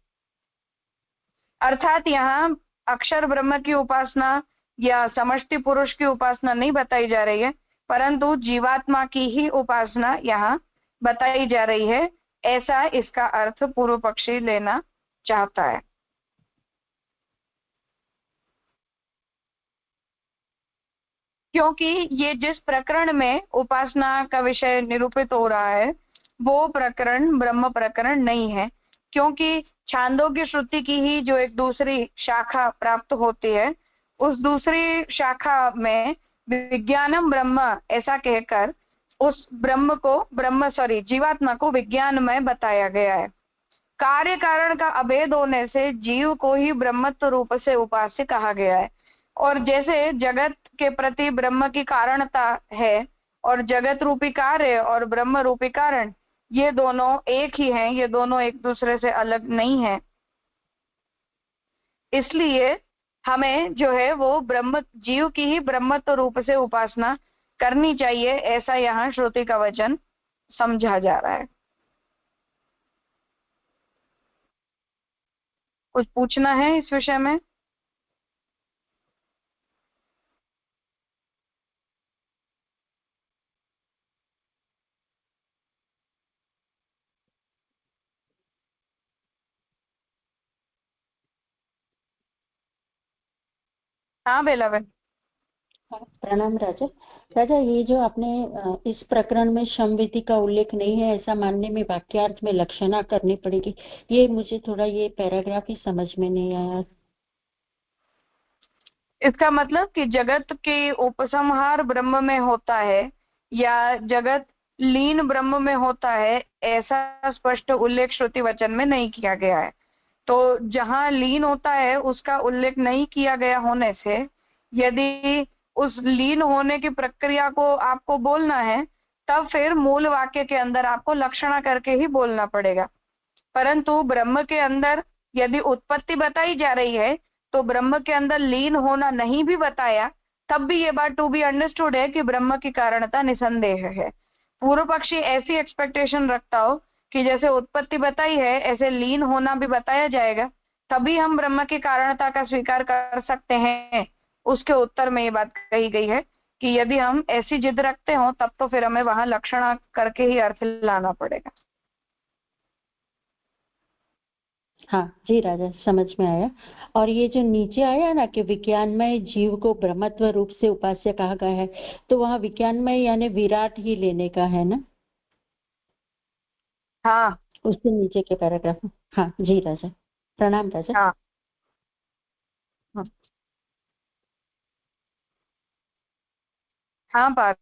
अर्थात यहाँ अक्षर ब्रह्म की उपासना या समष्टि पुरुष की उपासना नहीं बताई जा रही है, परंतु जीवात्मा की ही उपासना यहाँ बताई जा रही है, ऐसा इसका अर्थ पूर्व पक्षी लेना चाहता है। क्योंकि ये जिस प्रकरण में उपासना का विषय निरूपित हो रहा है वो प्रकरण ब्रह्म प्रकरण नहीं है, क्योंकि छांदोग्य श्रुति की ही जो एक दूसरी शाखा प्राप्त होती है, उस दूसरी शाखा में विज्ञानम ब्रह्म ऐसा कहकर उस जीवात्मा को विज्ञान में बताया गया है। कार्य कारण का अभेद होने से जीव को ही ब्रह्मत्व रूप से उपास्य कहा गया है। और जैसे जगत के प्रति ब्रह्म की कारणता है, और जगत रूपी कार्य और ब्रह्म रूपी कारण ये दोनों एक ही हैं, ये दोनों एक दूसरे से अलग नहीं है। इसलिए हमें जो है वो ब्रह्म जीव की ही ब्रह्मत्व रूप से उपासना करनी चाहिए, ऐसा यहाँ श्रुति का वचन समझा जा रहा है। कुछ पूछना है इस विषय में? हाँ बेलावन। प्रणाम राजा। राजा, ये जो आपने इस प्रकरण में श्रम विधि का उल्लेख नहीं है ऐसा मानने में वाक्यार्थ में लक्षणा करनी पड़ेगी, ये मुझे थोड़ा ये पैराग्राफ ही समझ में नहीं आया। इसका मतलब कि जगत के उपसंहार ब्रह्म में होता है या जगत लीन ब्रह्म में होता है, ऐसा स्पष्ट उल्लेख श्रुति वचन में नहीं किया गया है। तो जहां लीन होता है उसका उल्लेख नहीं किया गया होने से यदि उस लीन होने की प्रक्रिया को आपको बोलना है, तब फिर मूल वाक्य के अंदर आपको लक्षणा करके ही बोलना पड़ेगा। परंतु ब्रह्म के अंदर यदि उत्पत्ति बताई जा रही है तो ब्रह्म के अंदर लीन होना नहीं भी बताया, तब भी ये बात टू बी अंडरस्टूड है कि ब्रह्म की कारणता निसंदेह है। पूर्व पक्षी ऐसी एक्सपेक्टेशन रखता हो कि जैसे उत्पत्ति बताई है ऐसे लीन होना भी बताया जाएगा, तभी हम ब्रह्म की कारणता का स्वीकार कर सकते हैं। उसके उत्तर में ये बात कही गई है कि यदि हम ऐसी जिद रखते हो तब तो फिर हमें वहां लक्षणा करके ही अर्थ लाना पड़ेगा। हाँ जी राजा, समझ में आया। और ये जो नीचे आया ना कि विज्ञानमय जीव को ब्रह्मत्व रूप से उपास्य कहा गया है, तो वहाँ विज्ञानमय यानी विराट ही लेने का है ना? हाँ, उससे नीचे के पैराग्राफ में। हाँ जी राजा, प्रणाम राजा। हाँ, हाँ पार्थ।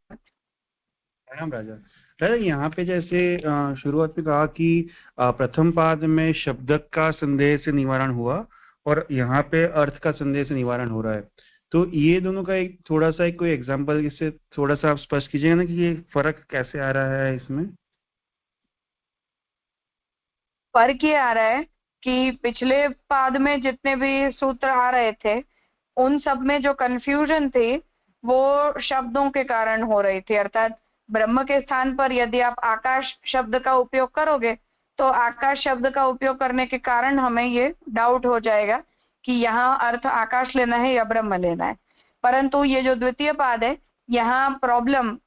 प्रणाम राजा। राजा, यहाँ पे जैसे शुरुआत में कहा कि प्रथम पाद में शब्द का संदेह से निवारण हुआ और यहाँ पे अर्थ का संदेह से निवारण हो रहा है, तो ये दोनों का एक थोड़ा सा कोई एग्जांपल इससे थोड़ा सा आप स्पष्ट कीजिएगा ना कि ये फर्क कैसे आ रहा है इसमें? फर्क ये आ रहा है कि पिछले पाद में जितने भी सूत्र आ रहे थे उन सब में जो कंफ्यूजन थी वो शब्दों के कारण हो रही थी। अर्थात ब्रह्म के स्थान पर यदि आप आकाश शब्द का उपयोग करोगे तो आकाश शब्द का उपयोग करने के कारण हमें ये डाउट हो जाएगा कि यहाँ अर्थ आकाश लेना है या ब्रह्म लेना है। परंतु ये जो द्वितीय पाद है, यहाँ प्रॉब्लम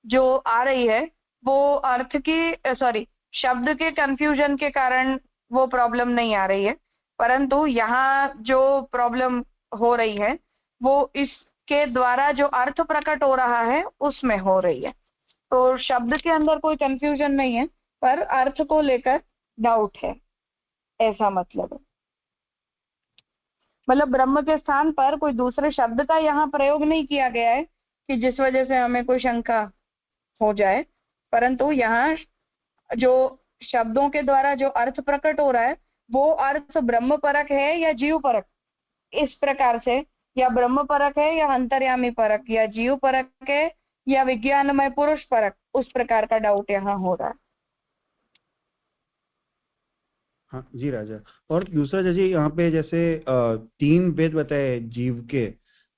जो आ रही है वो अर्थ की शब्द के कंफ्यूजन के कारण वो प्रॉब्लम नहीं आ रही है, परंतु यहाँ जो प्रॉब्लम हो रही है वो इसके द्वारा जो अर्थ प्रकट हो रहा है उसमें हो रही है। तो शब्द के अंदर कोई कंफ्यूजन नहीं है, पर अर्थ को लेकर डाउट है, ऐसा मतलब है। मतलब ब्रह्म के स्थान पर कोई दूसरे शब्द का यहाँ प्रयोग नहीं किया गया है कि जिस वजह से हमें कोई शंका हो जाए, परंतु यहाँ जो शब्दों के द्वारा जो अर्थ प्रकट हो रहा है वो अर्थ ब्रह्म परक है या जीव परक, इस प्रकार से, या ब्रह्म परक है या अंतर्यामी परक, या जीव परक है या विज्ञानमय पुरुष परक, उस प्रकार का डाउट यहाँ हो रहा है। हाँ जी राजा। और दूसरा जी यहाँ पे जैसे 3 वेद बताए जीव के,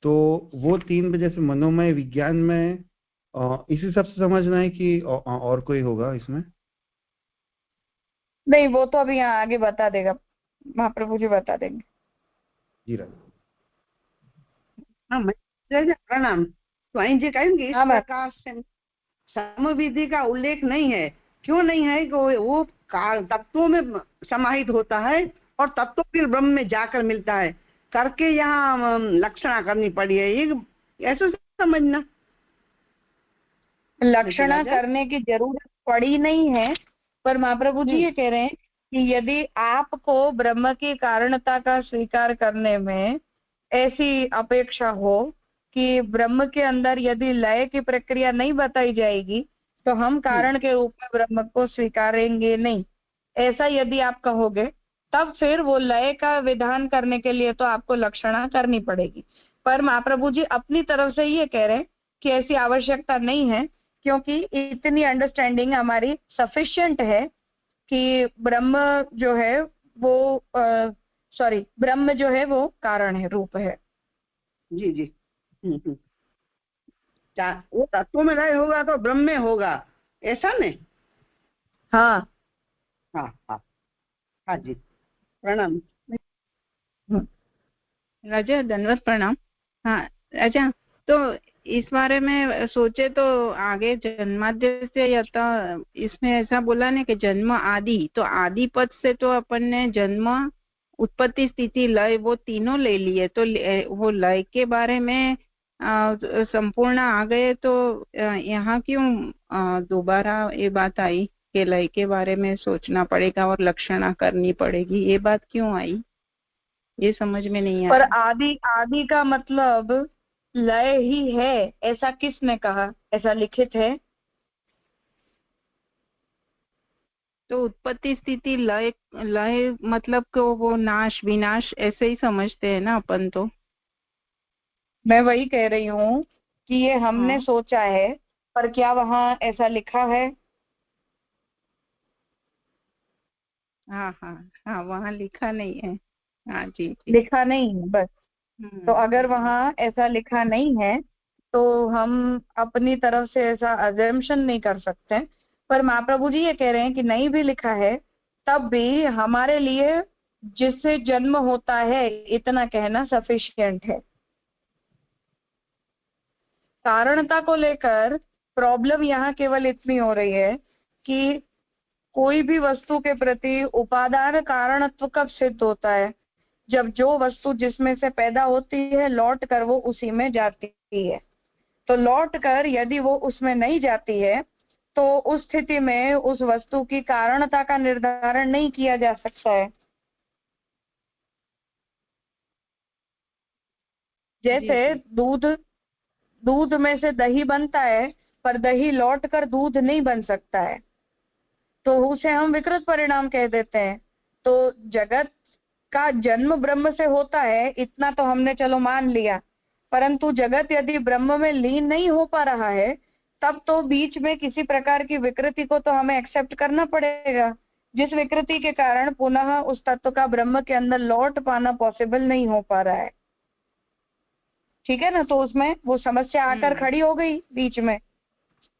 तो वो 3 वेद जैसे मनोमय विज्ञान में इसी हिसाब से समझना है कि और कोई होगा इसमें? नहीं, वो तो अभी यहाँ आगे बता देगा, महाप्रभु जी बता देंगे। जी राजा। हाँ राजा प्रणाम। स्वामी जी कहेंगे इस हाँ, प्रकार से समविधि का उल्लेख नहीं है। क्यों नहीं है कि वो काल तत्वों में समाहित होता है और तत्व फिर ब्रह्म में जाकर मिलता है करके यहाँ लक्षणा करनी पड़ी है, ये ऐसा समझना। लक्षणा करने की जरूरत पड़ी नहीं है, पर महाप्रभु जी ये कह रहे हैं कि यदि आपको ब्रह्म की कारणता का स्वीकार करने में ऐसी अपेक्षा हो कि ब्रह्म के अंदर यदि लय की प्रक्रिया नहीं बताई जाएगी तो हम कारण के रूप में ब्रह्म को स्वीकारेंगे नहीं, ऐसा यदि आप कहोगे तब फिर वो लय का विधान करने के लिए तो आपको लक्षणा करनी पड़ेगी। पर महाप्रभु जी अपनी तरफ से ये कह रहे हैं कि ऐसी आवश्यकता नहीं है, क्योंकि इतनी अंडरस्टैंडिंग हमारी सफिशिएंट है कि ब्रह्म जो है वो ब्रह्म जो है वो कारण है, रूप है। जी जी। वो तत्व में लय होगा तो ब्रह्म में होगा, ऐसा नहीं? हाँ हाँ हाँ हाँ जी प्रणाम। राजा धन्यवाद प्रणाम। हाँ राजा, तो इस बारे में सोचे तो आगे जन्माद्य से यथा इसमें ऐसा बोला ना कि जन्म आदि, तो आदि पद से तो अपन ने जन्म उत्पत्ति स्थिति लय वो तीनों ले लिए, तो वो लय के बारे में संपूर्ण आ गए, तो यहाँ क्यों दोबारा ये बात आई कि लय के बारे में सोचना पड़ेगा और लक्षणा करनी पड़ेगी, ये बात क्यों आई? ये समझ में नहीं आया। पर आदि का मतलब लय ही है, ऐसा किसने कहा? ऐसा लिखित है? तो उत्पत्ति स्थिति लय, लय मतलब को वो नाश विनाश ऐसे ही समझते हैं ना अपन। तो मैं वही कह रही हूँ कि ये हमने सोचा है, पर क्या वहाँ ऐसा लिखा है? हाँ हाँ हाँ, वहाँ लिखा नहीं है। हाँ जी, जी। लिखा नहीं है बस। तो अगर वहाँ ऐसा लिखा नहीं है तो हम अपनी तरफ से ऐसा अजम्पशन नहीं कर सकते। पर महाप्रभु जी ये कह रहे हैं कि नहीं भी लिखा है तब भी हमारे लिए जिससे जन्म होता है इतना कहना सफिशिएंट है। कारणता को लेकर प्रॉब्लम यहाँ केवल इतनी हो रही है कि कोई भी वस्तु के प्रति उपादान कारणत्व कब सिद्ध होता है? जब जो वस्तु जिसमें से पैदा होती है लौट कर वो उसी में जाती है। तो लौट कर यदि वो उसमें नहीं जाती है तो उस स्थिति में उस वस्तु की कारणता का निर्धारण नहीं किया जा सकता है। जैसे दूध में से दही बनता है पर दही लौट कर दूध नहीं बन सकता है, तो उसे हम विकृत परिणाम कह देते हैं। तो जगत का जन्म ब्रह्म से होता है इतना तो हमने चलो मान लिया, परंतु जगत यदि ब्रह्म में लीन नहीं हो पा रहा है तब तो बीच में किसी प्रकार की विकृति को तो हमें एक्सेप्ट करना पड़ेगा, जिस विकृति के कारण पुनः उस तत्व का ब्रह्म के अंदर लौट पाना पॉसिबल नहीं हो पा रहा है। ठीक है ना? तो उसमें वो समस्या आकर खड़ी हो गई बीच में।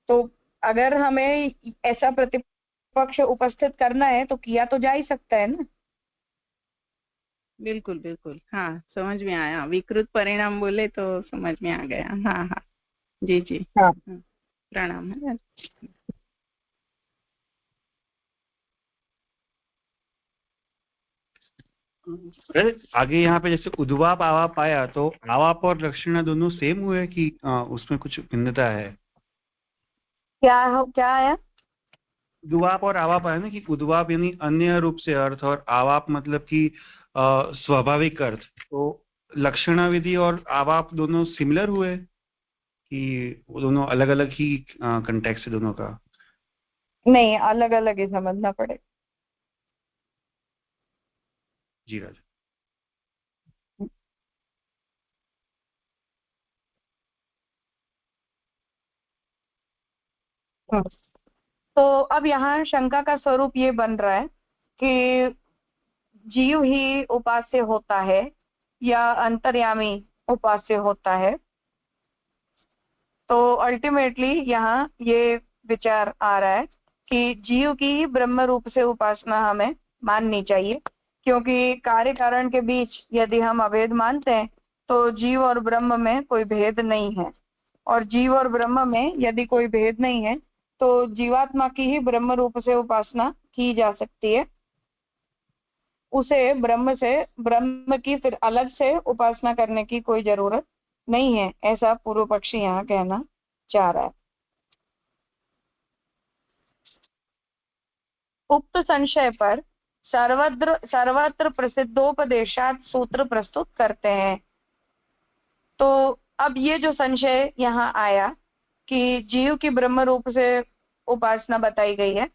तो अगर हमें ऐसा प्रतिपक्ष उपस्थित करना है तो किया तो जा ही सकता है ना। बिल्कुल बिल्कुल, हाँ समझ में आया। विकृत परिणाम बोले तो समझ में आ गया। हाँ हाँ जी जी। हाँ प्रणाम है। आगे यहाँ पे जैसे उद्वाप आवाप आया, तो आवाप और लक्षणा दोनों सेम हुए कि उसमें कुछ भिन्नता है? क्या आया? उद्वाप और आवाप है ना, कि उद्वाप यानी अन्य रूप से अर्थ और आवाप मतलब कि स्वाभाविक अर्थ। तो लक्षणा विधि और आवाप दोनों सिमिलर हुए कि वो दोनों अलग अलग ही कंटेक्स्ट है दोनों का? नहीं, अलग अलग ही समझना पड़ेगा। जी राजा। तो अब यहाँ शंका का स्वरूप ये बन रहा है कि जीव ही उपास्य होता है या अंतर्यामी उपास्य होता है। तो अल्टीमेटली यहाँ ये विचार आ रहा है कि जीव की ही ब्रह्म रूप से उपासना हमें माननी चाहिए, क्योंकि कार्य कारण के बीच यदि हम अभेद मानते हैं तो जीव और ब्रह्म में कोई भेद नहीं है, और जीव और ब्रह्म में यदि कोई भेद नहीं है तो जीवात्मा की ही ब्रह्म रूप से उपासना की जा सकती है। उसे ब्रह्म की फिर अलग से उपासना करने की कोई जरूरत नहीं है, ऐसा पूर्व पक्षी यहाँ कहना चाह रहा है। उक्त संशय पर सर्वत्र प्रसिद्धोपदेशात सूत्र प्रस्तुत करते हैं। तो अब ये जो संशय यहाँ आया कि जीव की ब्रह्म रूप से उपासना बताई गई है,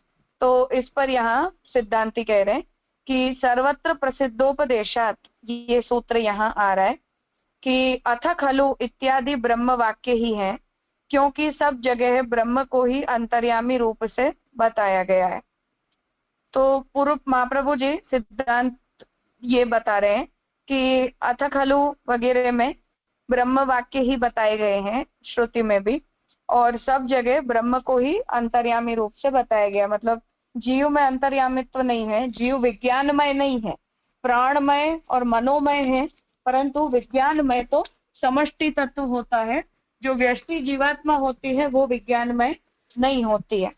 तो इस पर यहाँ सिद्धांती कह रहे हैं कि सर्वत्र प्रसिद्धोपदेशात, ये सूत्र यहाँ आ रहा है कि अथ खलु इत्यादि ब्रह्म वाक्य ही है, क्योंकि सब जगह ब्रह्म को ही अंतर्यामी रूप से बताया गया है। तो पूर्व महाप्रभु जी सिद्धांत ये बता रहे हैं कि अथ खलु वगैरह में ब्रह्म वाक्य ही बताए गए हैं श्रुति में भी, और सब जगह ब्रह्म को ही अंतर्यामी रूप से बताया गया। मतलब जीव में अंतर्यामित्व नहीं है, जीव विज्ञानमय नहीं है, प्राणमय और मनोमय है, परंतु विज्ञानमय तो समष्टि तत्व होता है। जो व्यष्टि जीवात्मा होती है वो विज्ञानमय नहीं होती है।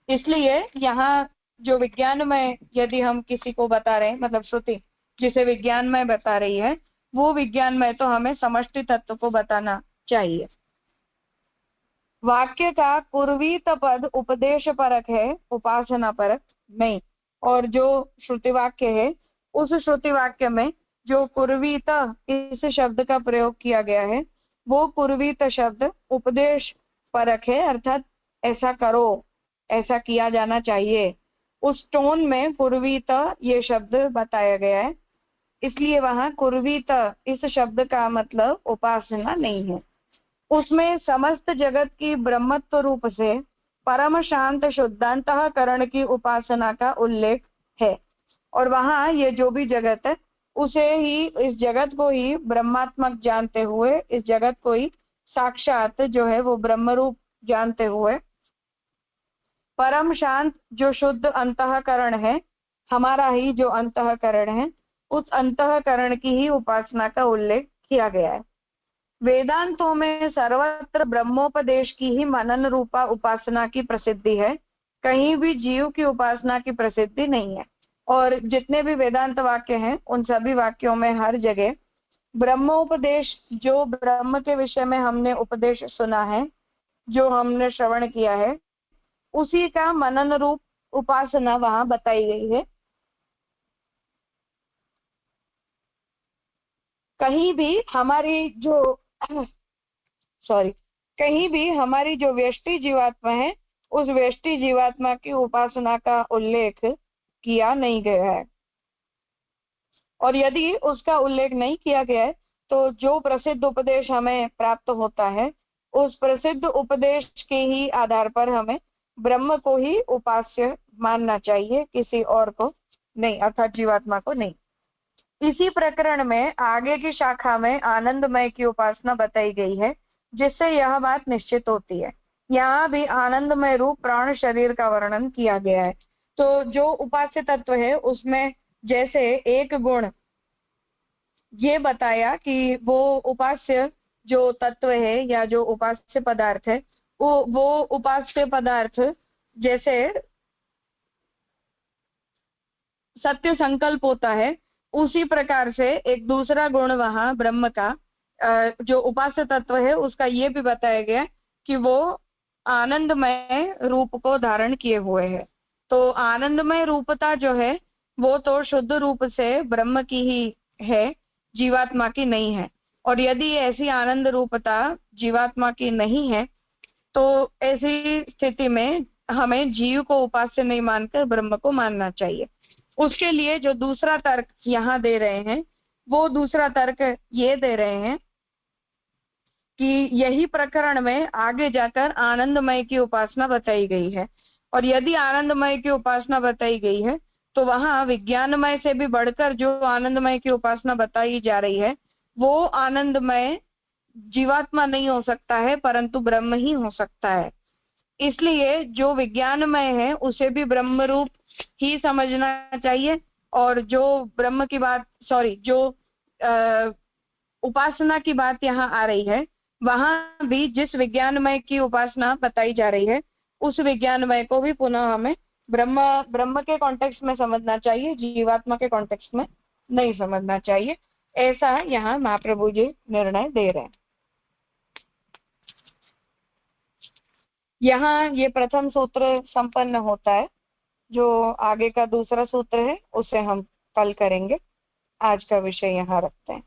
इसलिए यहाँ जो विज्ञानमय यदि हम किसी को बता रहे हैं, मतलब श्रुति जिसे विज्ञानमय बता रही है, वो विज्ञानमय तो हमें समष्टि तत्व को बताना चाहिए। वाक्य का कुर्वीत पद उपदेश परक है, उपासना परक नहीं। और जो श्रुति वाक्य है, उस श्रुति वाक्य में जो कुर्वीत इस शब्द का प्रयोग किया गया है, वो कुर्वीत शब्द उपदेश परक है, अर्थात ऐसा करो, ऐसा किया जाना चाहिए, उस टोन में कुर्वीत ये शब्द बताया गया है। इसलिए वहां कुर्वीत इस शब्द का मतलब उपासना नहीं है। उसमें समस्त जगत की ब्रह्मत्व रूप से परम शांत शुद्धांतःकरण की उपासना का उल्लेख है, और वहां ये जो भी जगत है उसे ही, इस जगत को ही ब्रह्मात्मक जानते हुए, इस जगत को ही साक्षात जो है वो ब्रह्म रूप जानते हुए, परम शांत जो शुद्ध अंतःकरण है, हमारा ही जो अंतःकरण है, उस अंतःकरण की ही उपासना का उल्लेख किया गया है। वेदांतों में सर्वत्र ब्रह्मोपदेश की ही मनन रूपा उपासना की प्रसिद्धि है, कहीं भी जीव की उपासना की प्रसिद्धि नहीं है। और जितने भी वेदांत वाक्य हैं उन सभी वाक्यों में हर जगह ब्रह्मोपदेश, जो ब्रह्म के विषय में हमने उपदेश सुना है, जो हमने श्रवण किया है, उसी का मनन रूप उपासना वहां बताई गई है। कहीं भी हमारी जो कहीं भी हमारी जो व्यष्टि जीवात्मा है, उस व्यष्टि जीवात्मा की उपासना का उल्लेख किया नहीं गया है। और यदि उसका उल्लेख नहीं किया गया है तो जो प्रसिद्ध उपदेश हमें प्राप्त होता है, उस प्रसिद्ध उपदेश के ही आधार पर हमें ब्रह्म को ही उपास्य मानना चाहिए, किसी और को नहीं, अर्थात जीवात्मा को नहीं। इसी प्रकरण में आगे की शाखा में आनंदमय की उपासना बताई गई है, जिससे यह बात निश्चित होती है। यहाँ भी आनंदमय रूप प्राण शरीर का वर्णन किया गया है। तो जो उपास्य तत्व है उसमें जैसे एक गुण ये बताया कि वो उपास्य जो तत्व है या जो उपास्य पदार्थ है, वो उपास्य पदार्थ जैसे सत्य संकल्प होता है, उसी प्रकार से एक दूसरा गुण वहां ब्रह्म का जो उपास्य तत्व है उसका ये भी बताया गया कि वो आनंदमय रूप को धारण किए हुए है। तो आनंदमय रूपता जो है वो तो शुद्ध रूप से ब्रह्म की ही है, जीवात्मा की नहीं है। और यदि ऐसी आनंद रूपता जीवात्मा की नहीं है तो ऐसी स्थिति में हमें जीव को उपास्य नहीं मानकर ब्रह्म को मानना चाहिए। उसके लिए जो दूसरा तर्क यहाँ दे रहे हैं वो दूसरा तर्क ये दे रहे हैं कि यही प्रकरण में आगे जाकर आनंदमय की उपासना बताई गई है, और यदि आनंदमय की उपासना बताई गई है तो वहां विज्ञानमय से भी बढ़कर जो आनंदमय की उपासना बताई जा रही है वो आनंदमय जीवात्मा नहीं हो सकता है परंतु ब्रह्म ही हो सकता है। इसलिए जो विज्ञानमय है उसे भी ब्रह्म रूप ही समझना चाहिए, और जो ब्रह्म की बात जो उपासना की बात यहाँ आ रही है वहां भी जिस विज्ञानमय की उपासना बताई जा रही है उस विज्ञानमय को भी पुनः हमें ब्रह्म के कॉन्टेक्स्ट में समझना चाहिए, जीवात्मा के कॉन्टेक्स्ट में नहीं समझना चाहिए। ऐसा यहाँ महाप्रभु जी निर्णय दे रहे हैं। यहाँ ये प्रथम सूत्र संपन्न होता है। जो आगे का दूसरा सूत्र है उसे हम कल करेंगे। आज का विषय यहाँ रखते हैं।